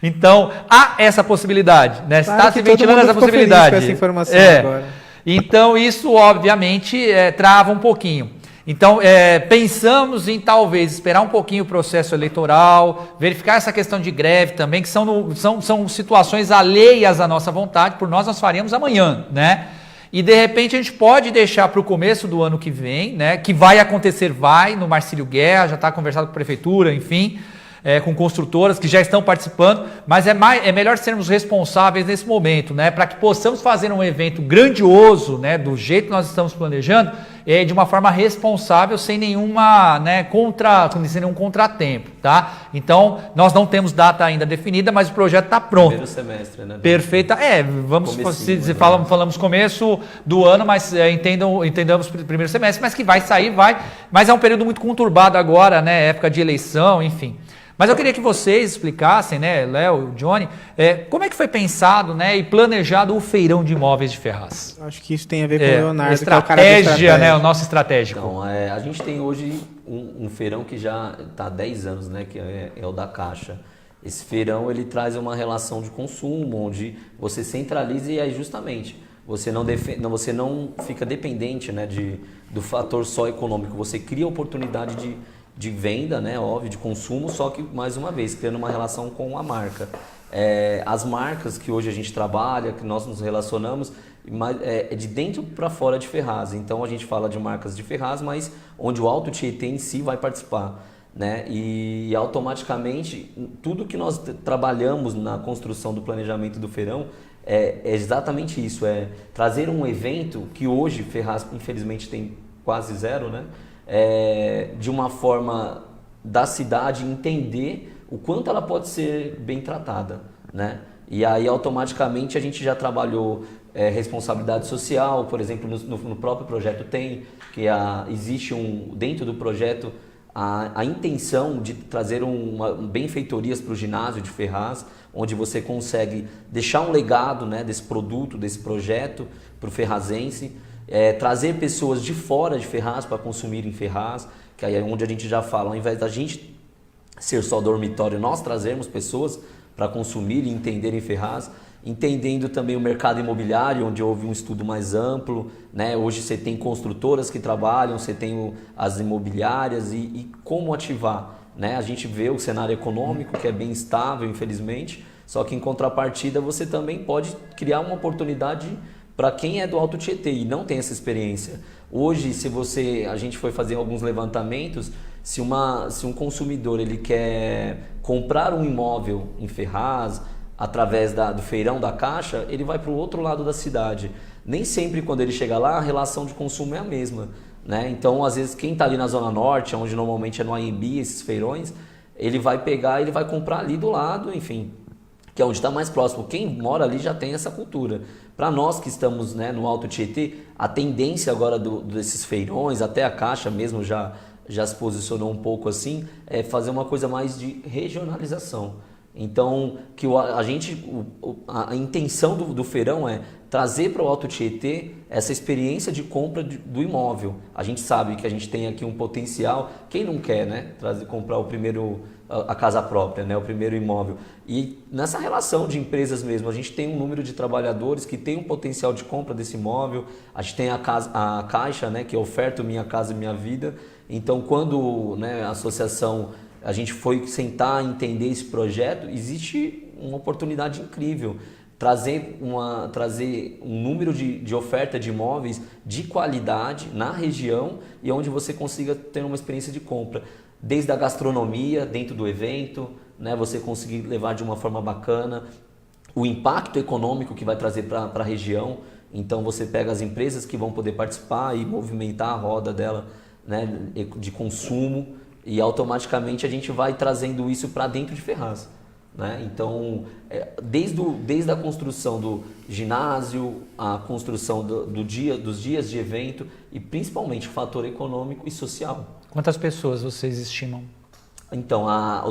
Então, há essa possibilidade, né? Claro, está se ventilando essa possibilidade. Com essa informação agora. Então, isso obviamente trava um pouquinho. Então, pensamos em talvez esperar um pouquinho o processo eleitoral, verificar essa questão de greve também, que são situações alheias à nossa vontade, por nós faríamos amanhã, né? E de repente a gente pode deixar para o começo do ano que vem, né? Que vai acontecer, no Marcílio Guerra, já está conversado com a prefeitura, enfim. com construtoras que já estão participando, mas é melhor sermos responsáveis nesse momento, né? Para que possamos fazer um evento grandioso, né? Do jeito que nós estamos planejando, de uma forma responsável, sem nenhuma, né, sem nenhum contratempo, tá? Então, nós não temos data ainda definida, mas o projeto está pronto. Primeiro semestre, né? Perfeita. Falamos começo do ano, mas entendamos primeiro semestre, mas que vai sair, mas é um período muito conturbado agora, né? Época de eleição, enfim. Mas eu queria que vocês explicassem, né, Léo, Johnny, como é que foi pensado, né, e planejado o feirão de imóveis de Ferraz? Acho que isso tem a ver com o Leonardo, estratégia, que é o cara da estratégia, né, o nosso estratégico. Então, a gente tem hoje um feirão que já está há 10 anos, né, que é o da Caixa. Esse feirão, ele traz uma relação de consumo, onde você centraliza e aí justamente você não fica dependente, né, do fator só econômico, você cria oportunidade de venda, né, óbvio, de consumo, só que, mais uma vez, criando uma relação com a marca. As marcas que hoje a gente trabalha, que nós nos relacionamos, é de dentro para fora de Ferraz. Então, a gente fala de marcas de Ferraz, mas onde o Alto Tietê em si vai participar, né? E automaticamente, tudo que nós trabalhamos na construção do planejamento do feirão é exatamente isso, trazer um evento que hoje Ferraz, infelizmente, tem quase zero, né? De uma forma da cidade entender o quanto ela pode ser bem tratada, né? E aí automaticamente a gente já trabalhou responsabilidade social, por exemplo, no próprio projeto tem, que existe dentro do projeto a intenção de trazer benfeitorias para o ginásio de Ferraz, onde você consegue deixar um legado, né, desse produto, desse projeto para o ferrazense. Trazer pessoas de fora de Ferraz para consumir em Ferraz, que aí é onde a gente já fala, ao invés da gente ser só dormitório, nós trazermos pessoas para consumir e entender em Ferraz, entendendo também o mercado imobiliário, onde houve um estudo mais amplo, né? Hoje você tem construtoras que trabalham, você tem as imobiliárias e como ativar, né? A gente vê o cenário econômico que é bem estável, infelizmente, só que em contrapartida você também pode criar uma oportunidade para quem é do Alto Tietê e não tem essa experiência. Hoje, a gente foi fazer alguns levantamentos, se um consumidor ele quer comprar um imóvel em Ferraz, através do feirão da Caixa, ele vai para o outro lado da cidade. Nem sempre quando ele chega lá, a relação de consumo é a mesma, né? Então, às vezes, quem está ali na Zona Norte, onde normalmente é no AMB, esses feirões, ele vai comprar ali do lado, enfim, que é onde está mais próximo. Quem mora ali já tem essa cultura. Para nós que estamos, né, no Alto Tietê, a tendência agora desses feirões, até a Caixa mesmo já se posicionou um pouco assim, é fazer uma coisa mais de regionalização. Então, que a intenção do feirão é trazer para o Alto Tietê essa experiência de compra do imóvel. A gente sabe que a gente tem aqui um potencial. Quem não quer, né, comprar a casa própria, né, o primeiro imóvel? E nessa relação de empresas mesmo, a gente tem um número de trabalhadores que tem um potencial de compra desse imóvel. A gente tem a Caixa, né, que oferta o Minha Casa Minha Vida. Então, quando, né, a associação, a gente foi sentar e entender esse projeto, existe uma oportunidade incrível. Trazer um número de oferta de imóveis de qualidade na região e onde você consiga ter uma experiência de compra. Desde a gastronomia, dentro do evento, né, você conseguir levar de uma forma bacana, o impacto econômico que vai trazer para a região. Então você pega as empresas que vão poder participar e movimentar a roda dela, né, de consumo, e automaticamente a gente vai trazendo isso para dentro de Ferraz, né? Então, desde a construção do ginásio, a construção dos dias de evento e principalmente o fator econômico e social. Quantas pessoas vocês estimam? Então,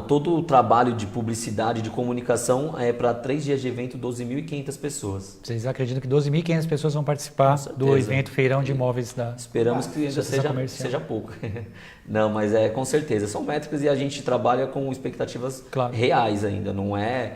todo o trabalho de publicidade, de comunicação é para 3 dias de evento, 12.500 pessoas. Vocês acreditam que 12.500 pessoas vão participar do evento Feirão de Imóveis da Esperamos que ainda seja pouco. Não, mas com certeza. São métricas e a gente trabalha com expectativas reais ainda. Não é,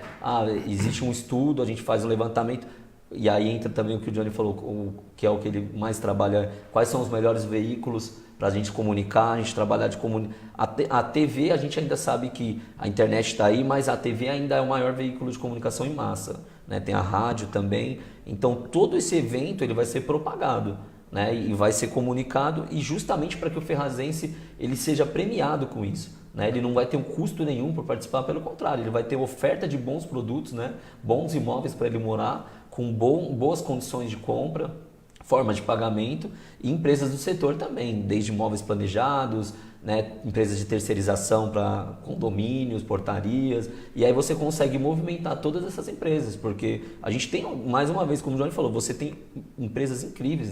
existe um estudo, a gente faz um levantamento. E aí entra também o que o Johnny falou, que é o que ele mais trabalha, quais são os melhores veículos para a gente comunicar, a gente trabalhar de comunicação. A TV, a gente ainda sabe que a internet está aí, mas a TV ainda é o maior veículo de comunicação em massa, né? Tem a rádio também. Então, todo esse evento ele vai ser propagado, né? E vai ser comunicado, e justamente para que o ferrazense ele seja premiado com isso, né? Ele não vai ter um custo nenhum por participar, pelo contrário, ele vai ter oferta de bons produtos, né? Bons imóveis para ele morar, com boas condições de compra, forma de pagamento, e empresas do setor também, desde imóveis planejados, né, empresas de terceirização para condomínios, portarias, e aí você consegue movimentar todas essas empresas, porque a gente tem, mais uma vez, como o Johnny falou, você tem empresas incríveis,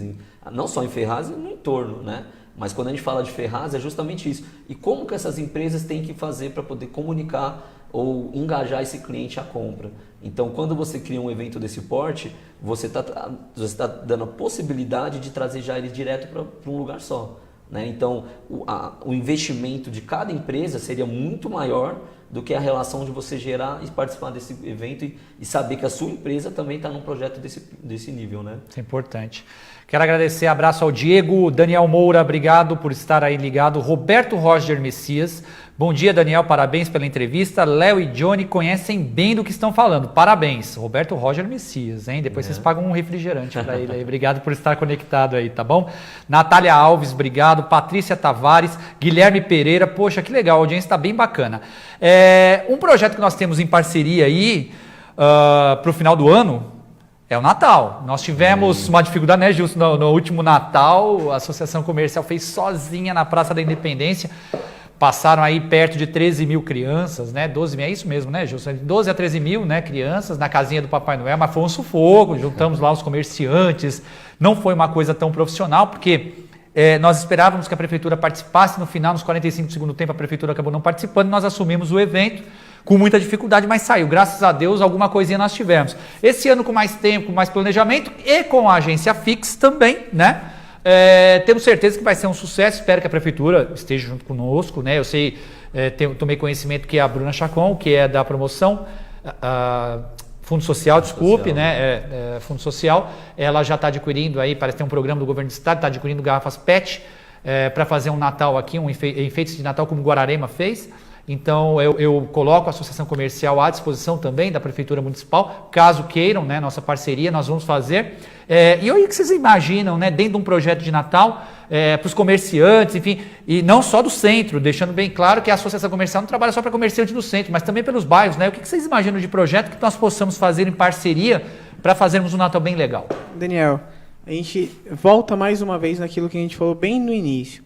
não só em Ferraz e no entorno, né? Mas quando a gente fala de Ferraz é justamente isso. E como que essas empresas têm que fazer para poder comunicar ou engajar esse cliente à compra? Então, quando você cria um evento desse porte, você está dando a possibilidade de trazer já ele direto para um lugar só, né? Então, o investimento de cada empresa seria muito maior do que a relação de você gerar e participar desse evento e saber que a sua empresa também está num projeto desse nível, né? Isso é importante. Quero agradecer, abraço ao Diego, Daniel Moura, obrigado por estar aí ligado, Roberto Roger Messias, bom dia Daniel, parabéns pela entrevista, Léo e Johnny conhecem bem do que estão falando, parabéns, Roberto Roger Messias, hein? Depois vocês pagam um refrigerante para ele aí, obrigado por estar conectado aí, tá bom? Natália Alves, obrigado, Patrícia Tavares, Guilherme Pereira, poxa, que legal, a audiência está bem bacana. Um projeto que nós temos em parceria aí, para o final do ano, é o Natal. Nós tivemos uma dificuldade, né, Gilson? No último Natal, a Associação Comercial fez sozinha na Praça da Independência. Passaram aí perto de 13 mil crianças, né? 12 mil, é isso mesmo, né, Gilson? 12 a 13 mil, né, crianças na casinha do Papai Noel, mas foi um sufoco. Juntamos lá os comerciantes. Não foi uma coisa tão profissional, porque nós esperávamos que a Prefeitura participasse. No final, nos 45 do segundo tempo, a Prefeitura acabou não participando. Nós assumimos o evento com muita dificuldade, mas saiu. Graças a Deus, alguma coisinha nós tivemos. Esse ano com mais tempo, com mais planejamento e com a agência Fix também, né? Temos certeza que vai ser um sucesso. Espero que a Prefeitura esteja junto conosco, né? Eu sei, tomei conhecimento que a Bruna Chacon, que é da promoção, Fundo Social, desculpe, Social. Né? Fundo Social, ela já está adquirindo aí, parece ter um programa do governo do estado, está adquirindo garrafas PET para fazer um Natal aqui, enfeites de Natal como o Guararema fez. Então, eu coloco a Associação Comercial à disposição também da Prefeitura Municipal, caso queiram, né, nossa parceria, nós vamos fazer. E aí o que vocês imaginam, né, dentro de um projeto de Natal, para os comerciantes, enfim, e não só do centro, deixando bem claro que a Associação Comercial não trabalha só para comerciantes do centro, mas também pelos bairros, né? O que vocês imaginam de projeto que nós possamos fazer em parceria para fazermos um Natal bem legal? Daniel, a gente volta mais uma vez naquilo que a gente falou bem no início.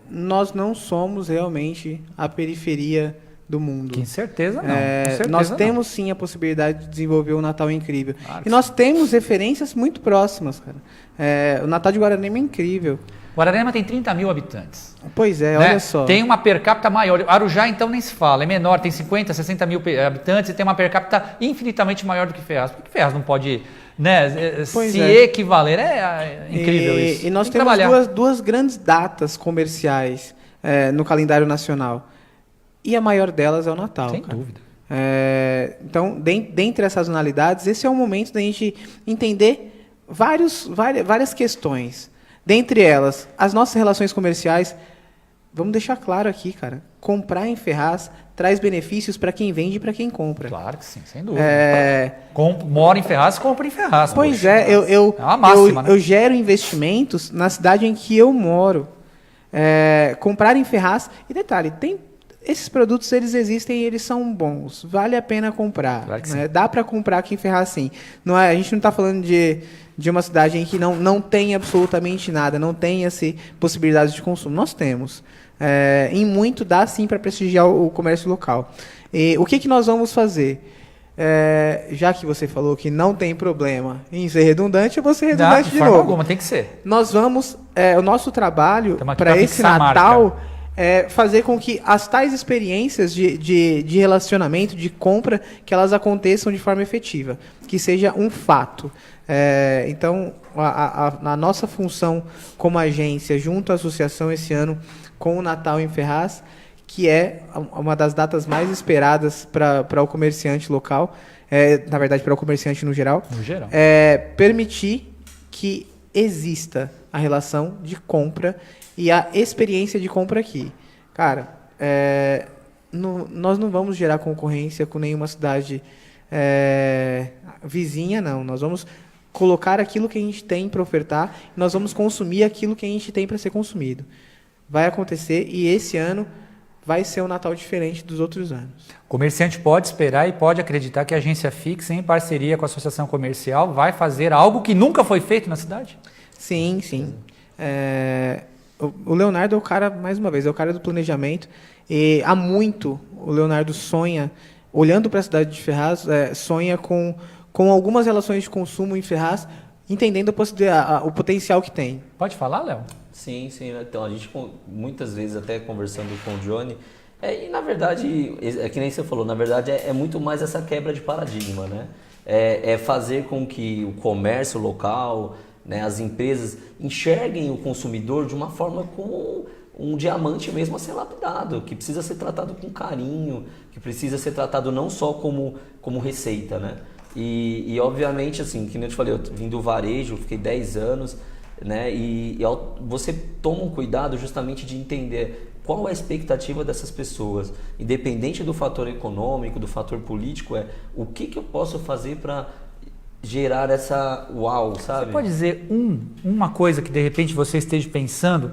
Nós não somos realmente a periferia do mundo. Com certeza não. Com certeza nós não. temos sim a possibilidade de desenvolver um Natal incrível. Claro e nós temos referências muito próximas, cara. O Natal de Guararema é incrível. Guararema tem 30 mil habitantes. Pois é, Né? olha só. Tem uma per capita maior. Arujá, então, nem se fala. É menor, tem 50, 60 mil habitantes e tem uma per capita infinitamente maior do que Ferraz. Por que Ferraz não pode, né, se equivaler? É incrível isso. E nós tem que temos duas grandes datas comerciais no calendário nacional. E a maior delas é o Natal. Sem cara. dúvida. Então, dentre essas sazonalidades, esse é o momento da gente entender várias questões. Dentre elas, as nossas relações comerciais. Vamos deixar claro aqui, cara. Comprar em Ferraz traz benefícios para quem vende e para quem compra. Claro que sim, sem dúvida. Mora em Ferraz, compra em Ferraz. Pois poxa. é, É uma máxima, né? eu gero investimentos na cidade em que eu moro. Comprar em Ferraz. E detalhe, esses produtos, eles existem e eles são bons. Vale a pena comprar. Claro que né? sim. Dá para comprar aqui em Ferraz, sim. A gente não está falando de uma cidade em que não tem absolutamente nada, não tem essa possibilidade de consumo. Nós temos. Em muito dá, sim, para prestigiar o comércio local. E o que nós vamos fazer? Já que você falou que não tem problema em ser redundante, eu vou ser redundante de novo. Alguma, tem que ser. Nós vamos... o nosso trabalho Estamos aqui para pra esse fixar a Natal fazer com que as tais experiências de relacionamento, de compra, que elas aconteçam de forma efetiva, que seja um fato. Então, a nossa função como agência, junto à associação esse ano, com o Natal em Ferraz, que é uma das datas mais esperadas para o comerciante local, na verdade, para o comerciante no geral, permitir que exista a relação de compra e a experiência de compra aqui. Cara, nós não vamos gerar concorrência com nenhuma cidade vizinha, não. Nós vamos colocar aquilo que a gente tem para ofertar e nós vamos consumir aquilo que a gente tem para ser consumido. Vai acontecer e esse ano vai ser um Natal diferente dos outros anos. O comerciante pode esperar e pode acreditar que a agência fixa, em parceria com a associação comercial, vai fazer algo que nunca foi feito na cidade? Sim, sim. O Leonardo é o cara, mais uma vez, é o cara do planejamento. E há muito o Leonardo sonha, olhando para a cidade de Ferraz, sonha com algumas relações de consumo em Ferraz, entendendo o potencial que tem. Pode falar, Léo? Sim, sim. Então, a gente muitas vezes até conversando com o Johnny, e na verdade, é que nem você falou, na verdade é muito mais essa quebra de paradigma, né? É fazer com que o comércio local, né, as empresas enxerguem o consumidor de uma forma como um diamante mesmo a ser lapidado, que precisa ser tratado com carinho, que precisa ser tratado não só como receita, né? E obviamente, assim, que nem eu te falei, eu vim do varejo, fiquei 10 anos, né? E você toma um cuidado justamente de entender qual é a expectativa dessas pessoas, independente do fator econômico, do fator político, o que eu posso fazer para gerar essa uau, sabe? Você pode dizer uma coisa que de repente você esteja pensando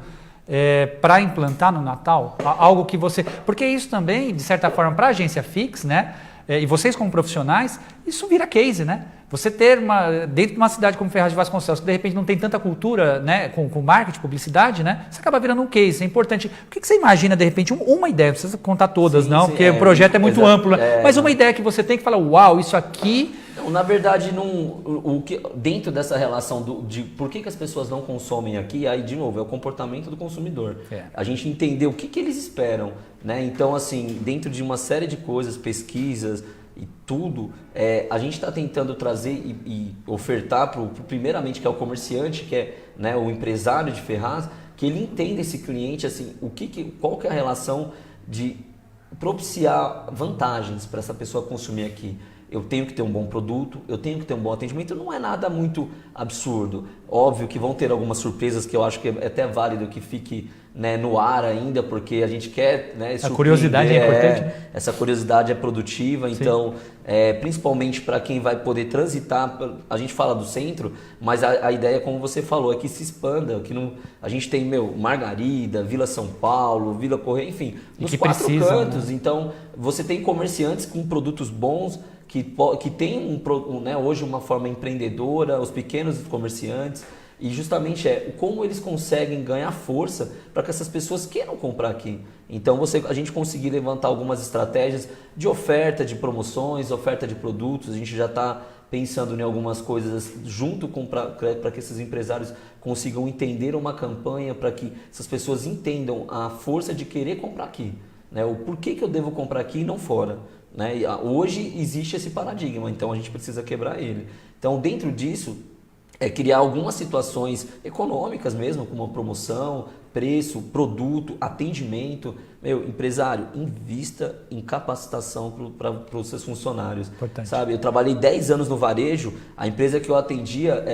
para implantar no Natal? Algo que você... Porque isso também, de certa forma, para a agência Fix, né? E vocês como profissionais, isso vira case, né? Você ter dentro de uma cidade como Ferraz de Vasconcelos, que de repente não tem tanta cultura, né, com marketing, publicidade, né? Você acaba virando um case, é importante. O que você imagina, de repente, uma ideia, não precisa contar todas, sim, não, sim, porque o projeto é muito amplo, né? Mas não. uma ideia que você tem que falar, uau, isso aqui... Na verdade, dentro dessa relação de por que as pessoas não consomem aqui, aí de novo, é o comportamento do consumidor. A gente entender o que eles esperam, né? Então, assim, dentro de uma série de coisas, pesquisas e tudo, a gente está tentando trazer e ofertar primeiramente, que é o comerciante, que é, né, o empresário de Ferraz, que ele entenda esse cliente, assim, qual que é a relação de propiciar vantagens para essa pessoa consumir aqui. Eu tenho que ter um bom produto, eu tenho que ter um bom atendimento, não é nada muito absurdo. Óbvio que vão ter algumas surpresas que eu acho que é até válido que fique, né, no ar ainda, porque a gente quer, né, a curiosidade é importante. Essa curiosidade é produtiva, sim. Então, principalmente para quem vai poder transitar, a gente fala do centro, mas a ideia, como você falou, é que se expanda, a gente tem, Margarida, Vila São Paulo, Vila Correia, enfim, nos quatro cantos. Né? Então, você tem comerciantes com produtos bons, que tem né, hoje uma forma empreendedora, os pequenos comerciantes, e justamente como eles conseguem ganhar força para que essas pessoas queiram comprar aqui. Então a gente conseguir levantar algumas estratégias de oferta de promoções, oferta de produtos, a gente já está pensando em algumas coisas junto para que esses empresários consigam entender uma campanha, para que essas pessoas entendam a força de querer comprar aqui, né? O porquê que eu devo comprar aqui e não fora. Né? Hoje existe esse paradigma, então a gente precisa quebrar ele. Então, dentro disso, criar algumas situações econômicas mesmo, como uma promoção, preço, produto, atendimento. Empresário, invista em capacitação para os seus funcionários. Importante. Sabe? Eu trabalhei 10 anos no varejo, a empresa que eu atendia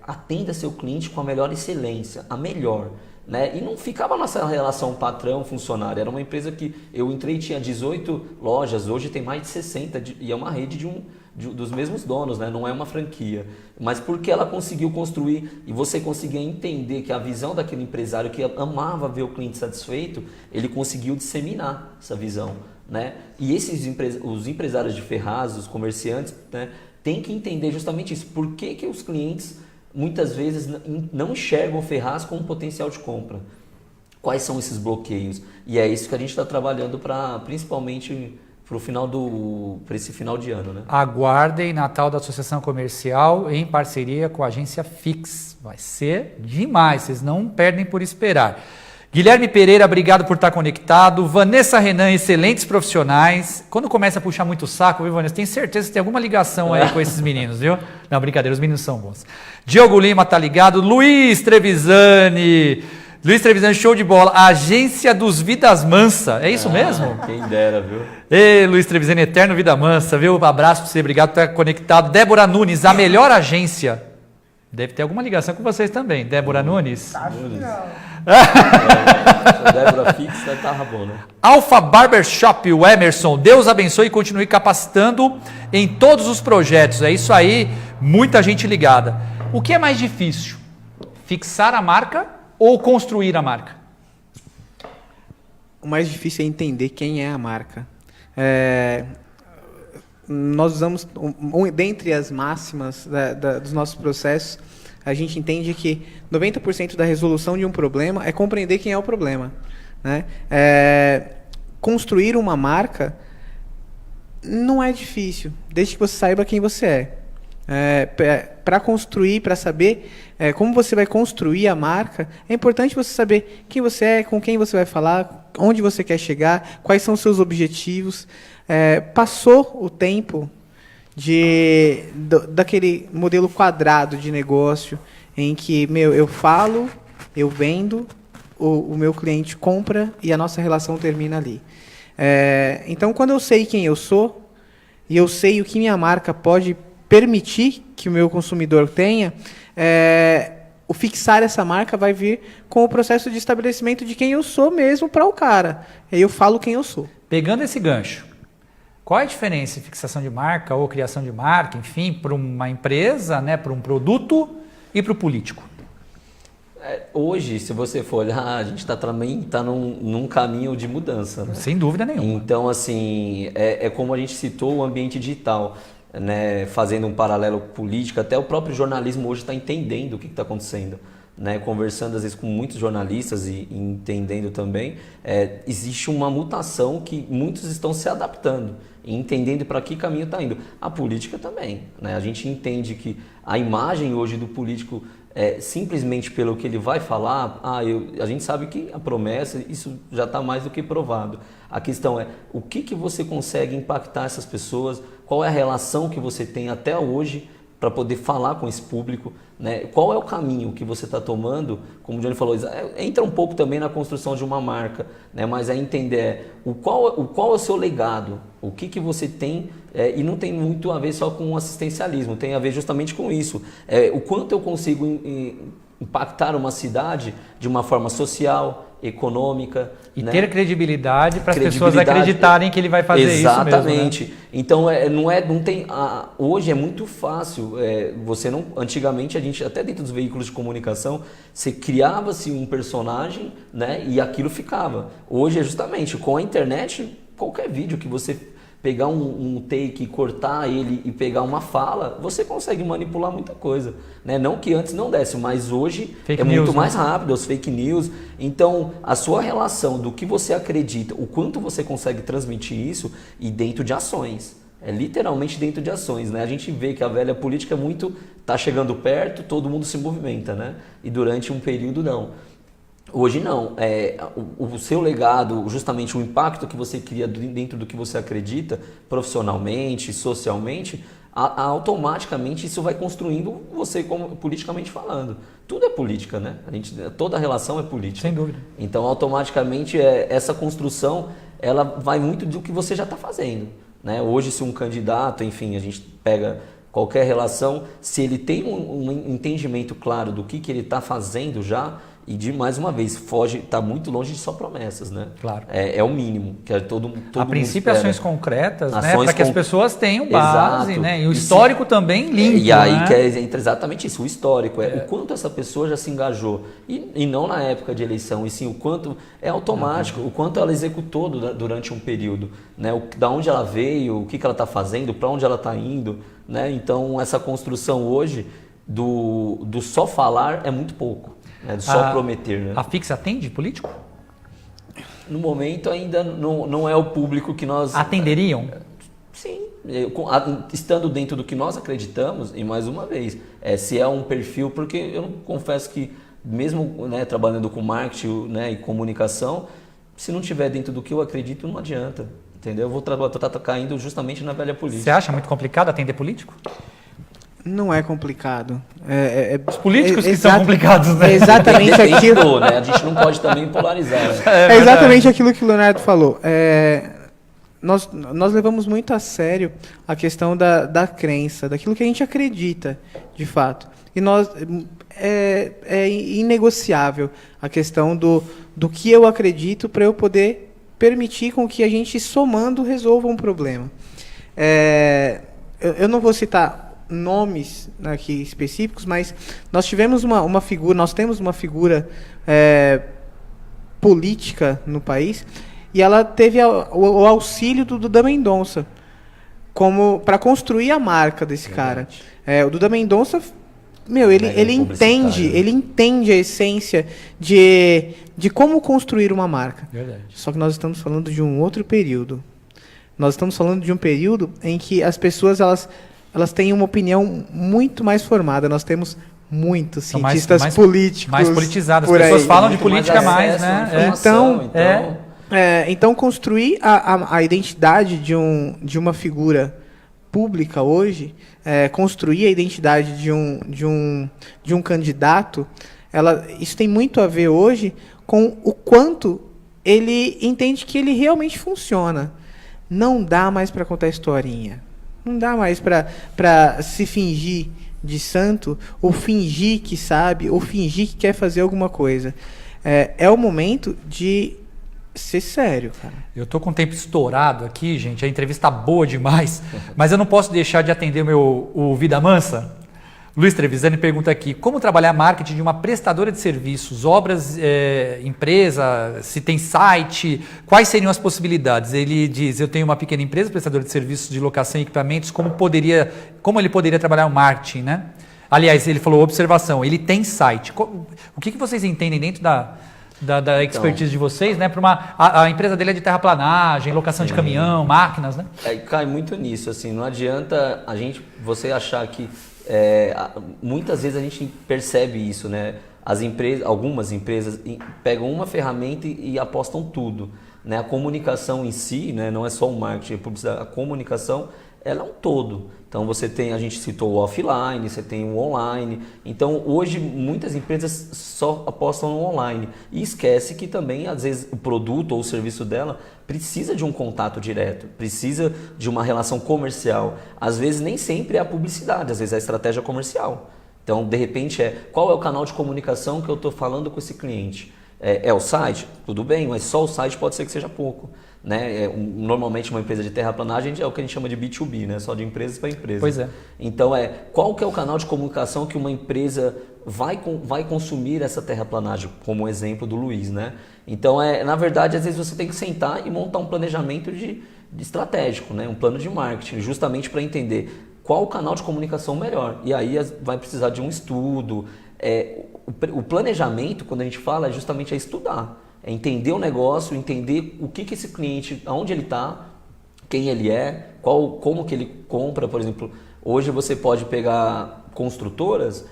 atenda seu cliente com a melhor excelência, a melhor. Né? E não ficava nessa relação patrão-funcionário. Era uma empresa que eu entrei e tinha 18 lojas, hoje tem mais de 60 e é uma rede dos mesmos donos, né? Não é uma franquia. Mas porque ela conseguiu construir e você conseguia entender que a visão daquele empresário que amava ver o cliente satisfeito, ele conseguiu disseminar essa visão. Né? E os empresários de Ferraz, os comerciantes, né, têm que entender justamente isso. Por que os clientes muitas vezes não enxergam Ferraz com um potencial de compra? Quais são esses bloqueios? E é isso que a gente está trabalhando principalmente para esse final de ano. Né? Aguardem Natal da Associação Comercial em parceria com a agência Fix. Vai ser demais, vocês não perdem por esperar. Guilherme Pereira, obrigado por estar conectado. Vanessa Renan, excelentes profissionais. Quando começa a puxar muito o saco, viu, Vanessa? Tenho certeza que tem alguma ligação aí com esses meninos, viu? Não, brincadeira, os meninos são bons. Diogo Lima tá ligado. Luiz Trevisani, show de bola. Agência dos Vidas Mansa, é isso mesmo? Quem dera, viu? Ei, Luiz Trevisani, eterno Vida Mansa, viu? Um abraço pra você, obrigado por estar conectado. Débora Nunes, a melhor agência. Deve ter alguma ligação com vocês também, Débora Nunes. Acho que não. A Débora Fix estava bom, né? Alfa Barbershop, o Emerson, Deus abençoe e continue capacitando em todos os projetos. É isso aí, muita gente ligada. O que é mais difícil? Fixar a marca ou construir a marca? o mais difícil é entender quem é a marca. Nós usamos, dentre as máximas dos nossos processos, a gente entende que 90% da resolução de um problema é compreender quem é o problema, né? Construir uma marca não é difícil, desde que você saiba quem você é. Para construir, para saber como você vai construir a marca, é importante você saber quem você é, com quem você vai falar, onde você quer chegar, quais são os seus objetivos. Passou o tempo daquele modelo quadrado de negócio em que eu falo, eu vendo, o meu cliente compra e a nossa relação termina ali. Então, quando eu sei quem eu sou e eu sei o que minha marca pode permitir que o meu consumidor tenha, o fixar essa marca vai vir com o processo de estabelecimento de quem eu sou mesmo para o cara. Aí eu falo quem eu sou. Pegando esse gancho, qual é a diferença de fixação de marca ou criação de marca, enfim, para uma empresa, né, para um produto e para o político? Hoje, se você for olhar, a gente também está num caminho de mudança, né? Sem dúvida nenhuma. Então, assim, como a gente citou o ambiente digital, né, fazendo um paralelo político, até o próprio jornalismo hoje está entendendo o que está acontecendo. Né, conversando às vezes com muitos jornalistas e entendendo também, existe uma mutação que muitos estão se adaptando e entendendo para que caminho está indo. A política também, né? A gente entende que a imagem hoje do político, simplesmente pelo que ele vai falar, a gente sabe que a promessa, isso já está mais do que provado. A questão é o que você consegue impactar essas pessoas, qual é a relação que você tem até hoje para poder falar com esse público, né? Qual é o caminho que você está tomando, como o Johnny falou, entra um pouco também na construção de uma marca, né? Mas é entender qual é o seu legado, o que você tem, e não tem muito a ver só com o assistencialismo, tem a ver justamente com isso, o quanto eu consigo impactar uma cidade de uma forma social, econômica. E né? ter credibilidade para as pessoas acreditarem que ele vai fazer isso mesmo. Exatamente. Né? Então, não tem, hoje é muito fácil. Antigamente, a gente, até dentro dos veículos de comunicação, você criava-se um personagem, né, e aquilo ficava. Hoje é justamente com a internet, qualquer vídeo que você pegar um take e cortar ele e pegar uma fala, você consegue manipular muita coisa, né? Não que antes não desse, mas hoje muito mais rápido, os fake news. Então, a sua relação do que você acredita, o quanto você consegue transmitir isso e dentro de ações. Literalmente dentro de ações, né? A gente vê que a velha política tá chegando perto, todo mundo se movimenta, né? E durante um período não. Hoje não, o seu legado, justamente o impacto que você cria dentro do que você acredita, profissionalmente, socialmente, automaticamente isso vai construindo você como politicamente falando. Tudo é política, né? Toda relação é política. Sem dúvida. Então, automaticamente, essa construção, ela vai muito do que você já está fazendo, né? Hoje, se um candidato, enfim, a gente pega qualquer relação, se ele tem um entendimento claro do que ele está fazendo já, e mais uma vez, está muito longe de só promessas, né? Claro. É o mínimo. Que todo a princípio, ações concretas, né? Para que as pessoas tenham base. Exato. Né? E o histórico também limpo. E aí né? Entra exatamente isso, o histórico. O quanto essa pessoa já se engajou. E não na época de eleição, e sim o quanto é automático, o quanto ela executou durante um período. Né? Da onde ela veio, o que ela está fazendo, para onde ela está indo. Né? Então, essa construção hoje do só falar é muito pouco. Só prometer, né? A Fix atende político? No momento ainda não é o público que nós... Atenderiam? Sim, estando dentro do que nós acreditamos, e mais uma vez, se é um perfil, porque eu não confesso que, mesmo né, trabalhando com marketing né, e comunicação, se não tiver dentro do que eu acredito, não adianta, entendeu? Eu vou estar caindo justamente na velha política. Você acha muito complicado atender político? Não é complicado. Os políticos que são complicados, né? É exatamente aquilo. Né? A gente não pode também polarizar. Né? É exatamente aquilo que o Leonardo falou. Nós levamos muito a sério a questão da crença, daquilo que a gente acredita, de fato. E é inegociável a questão do que eu acredito para eu poder permitir com que a gente, somando, resolva um problema. Eu não vou citar nomes aqui específicos, mas nós temos uma figura política no país e ela teve o auxílio do Duda Mendonça para construir a marca desse cara. O Duda Mendonça, ele entende a essência de como construir uma marca. Verdade. Só que nós estamos falando de um outro período. Nós estamos falando de um período em que as pessoas elas têm uma opinião muito mais formada. Nós temos muitos cientistas políticos. Mais politizados. As por pessoas aí. falam de política mais, né? Então construir a identidade de uma figura pública hoje, construir a identidade de um candidato, isso tem muito a ver hoje com o quanto ele entende que ele realmente funciona. Não dá mais para contar historinha. Não dá mais para se fingir de santo, ou fingir que sabe, ou fingir que quer fazer alguma coisa. É o momento de ser sério, cara. Eu tô com o tempo estourado aqui, gente. A entrevista tá boa demais, mas eu não posso deixar de atender o Vida Mansa. Luiz Trevisani pergunta aqui: como trabalhar marketing de uma prestadora de serviços, obras, empresa, se tem site, quais seriam as possibilidades? Ele diz: eu tenho uma pequena empresa, prestadora de serviços de locação e equipamentos, como ele poderia trabalhar o marketing, né? Aliás, ele falou observação, ele tem site. O que vocês entendem dentro da expertise de vocês, né? A empresa dele é de terraplanagem, locação de caminhão, máquinas, né? Cai muito nisso, assim, não adianta você achar que muitas vezes a gente percebe isso, né? Algumas empresas pegam uma ferramenta e apostam tudo, né? A comunicação em si, né? Não é só o marketing, a publicidade, a comunicação, ela é um todo. Então a gente citou o offline, você tem o online. Então hoje muitas empresas só apostam no online e esquece que também às vezes o produto ou o serviço dela precisa de um contato direto, precisa de uma relação comercial. Às vezes nem sempre é a publicidade, às vezes é a estratégia comercial. Então de repente qual é o canal de comunicação que eu estou falando com esse cliente? É o site? Tudo bem, mas só o site pode ser que seja pouco. Né? Normalmente uma empresa de terraplanagem é o que a gente chama de B2B, né? Só de empresas para empresas. Pois é. Então qual que é o canal de comunicação que uma empresa vai consumir essa terraplanagem, como o exemplo do Luiz, né? Então na verdade às vezes você tem que sentar e montar um planejamento de estratégico, né? Um plano de marketing, justamente para entender qual o canal de comunicação melhor. E aí vai precisar de um estudo. O planejamento, quando a gente fala, é justamente estudar. É entender o negócio, entender o que esse cliente, aonde ele está, quem ele é, como que ele compra. Por exemplo, hoje você pode pegar construtoras,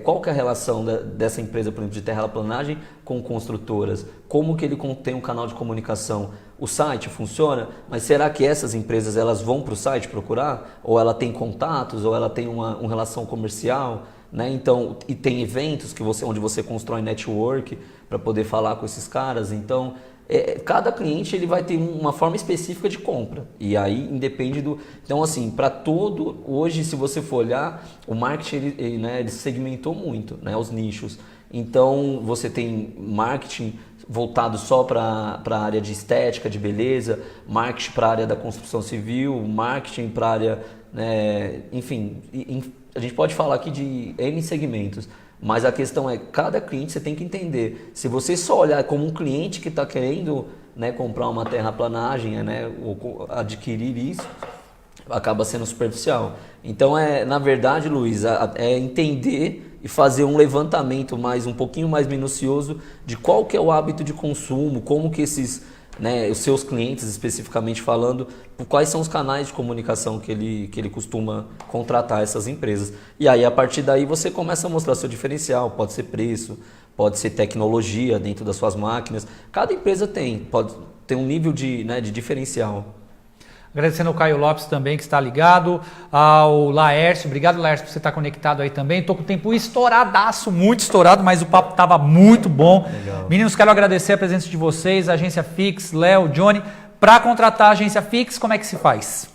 qual que é a relação dessa empresa, por exemplo, de terraplanagem com construtoras? Como que ele tem um canal de comunicação? O site funciona, mas será que essas empresas elas vão para o site procurar? Ou ela tem contatos, ou ela tem uma relação comercial? Né? Então, e tem eventos onde você constrói network para poder falar com esses caras. Então, cada cliente ele vai ter uma forma específica de compra. E aí independe do... Então, assim, para hoje, se você for olhar, o marketing ele segmentou muito, né, os nichos. Então, você tem marketing voltado só para a área de estética, de beleza, marketing para a área da construção civil, marketing para a área... enfim, a gente pode falar aqui de N segmentos, mas a questão cada cliente você tem que entender. Se você só olhar como um cliente que está querendo, né, comprar uma terraplanagem, né, ou adquirir isso, acaba sendo superficial. Então, na verdade, Luiz, é entender e fazer um levantamento um pouquinho mais minucioso de qual que é o hábito de consumo, como que os seus clientes, especificamente falando, quais são os canais de comunicação que ele costuma contratar essas empresas. E aí, a partir daí, você começa a mostrar seu diferencial. Pode ser preço, pode ser tecnologia dentro das suas máquinas. Cada empresa pode ter um nível de diferencial. Agradecendo ao Caio Lopes também, que está ligado, ao Laércio. Obrigado, Laércio, por você estar conectado aí também. Estou com o tempo estouradaço, muito estourado, mas o papo estava muito bom. Legal. Meninos, quero agradecer a presença de vocês, a Agência Fix, Léo, Johnny. Para contratar a Agência Fix, como é que se faz?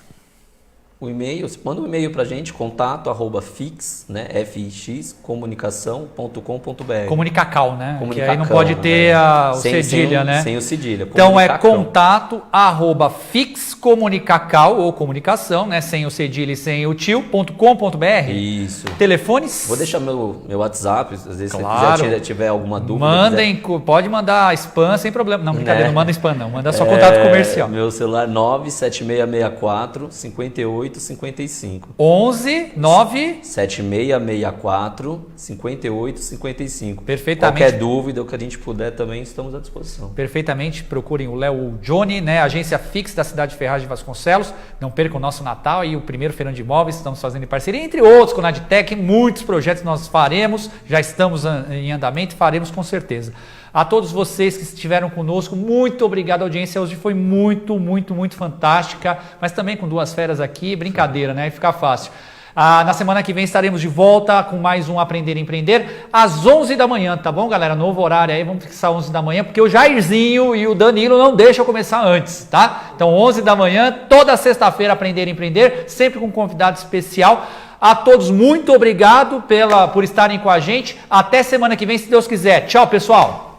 o e-mail, você manda um e-mail pra gente, contato@fix, né, fix, comunicação.com.br. Comunicacal, né? Que aí não Comunicacão, pode ter o cedilha, né? Sem o cedilha. Então é Comunicacão. contato@fixcomunicacal ou comunicação, né? Sem o cedilha e sem o tio.com.br. Isso. Telefones? Vou deixar meu WhatsApp, às vezes Claro. se você tiver alguma dúvida. Mandem, pode mandar spam sem problema. Não, brincadeira, não manda spam não. Manda só É, contato comercial. Meu celular 97664 5855. 11 9 7664 5855. Perfeitamente. Qualquer dúvida, o que a gente puder também, estamos à disposição. Perfeitamente, procurem o Léo ou o Johnny, né? Agência Fix da cidade de Ferraz de Vasconcelos. Não percam o nosso Natal e o primeiro feirão de imóveis, estamos fazendo em parceria, entre outros, com a Nadtec, muitos projetos nós faremos, já estamos em andamento e faremos com certeza. A todos vocês que estiveram conosco, muito obrigado. A audiência hoje foi muito fantástica, mas também com 2 feras aqui, brincadeira, né? Aí fica fácil. Na semana que vem estaremos de volta com mais um Aprender e Empreender às 11 da manhã, tá bom, galera? Novo horário aí, vamos fixar 11 da manhã, porque o Jairzinho e o Danilo não deixam eu começar antes, tá? Então 11 da manhã, toda sexta-feira Aprender e Empreender, sempre com um convidado especial. A todos, muito obrigado por estarem com a gente. Até semana que vem, se Deus quiser. Tchau, pessoal!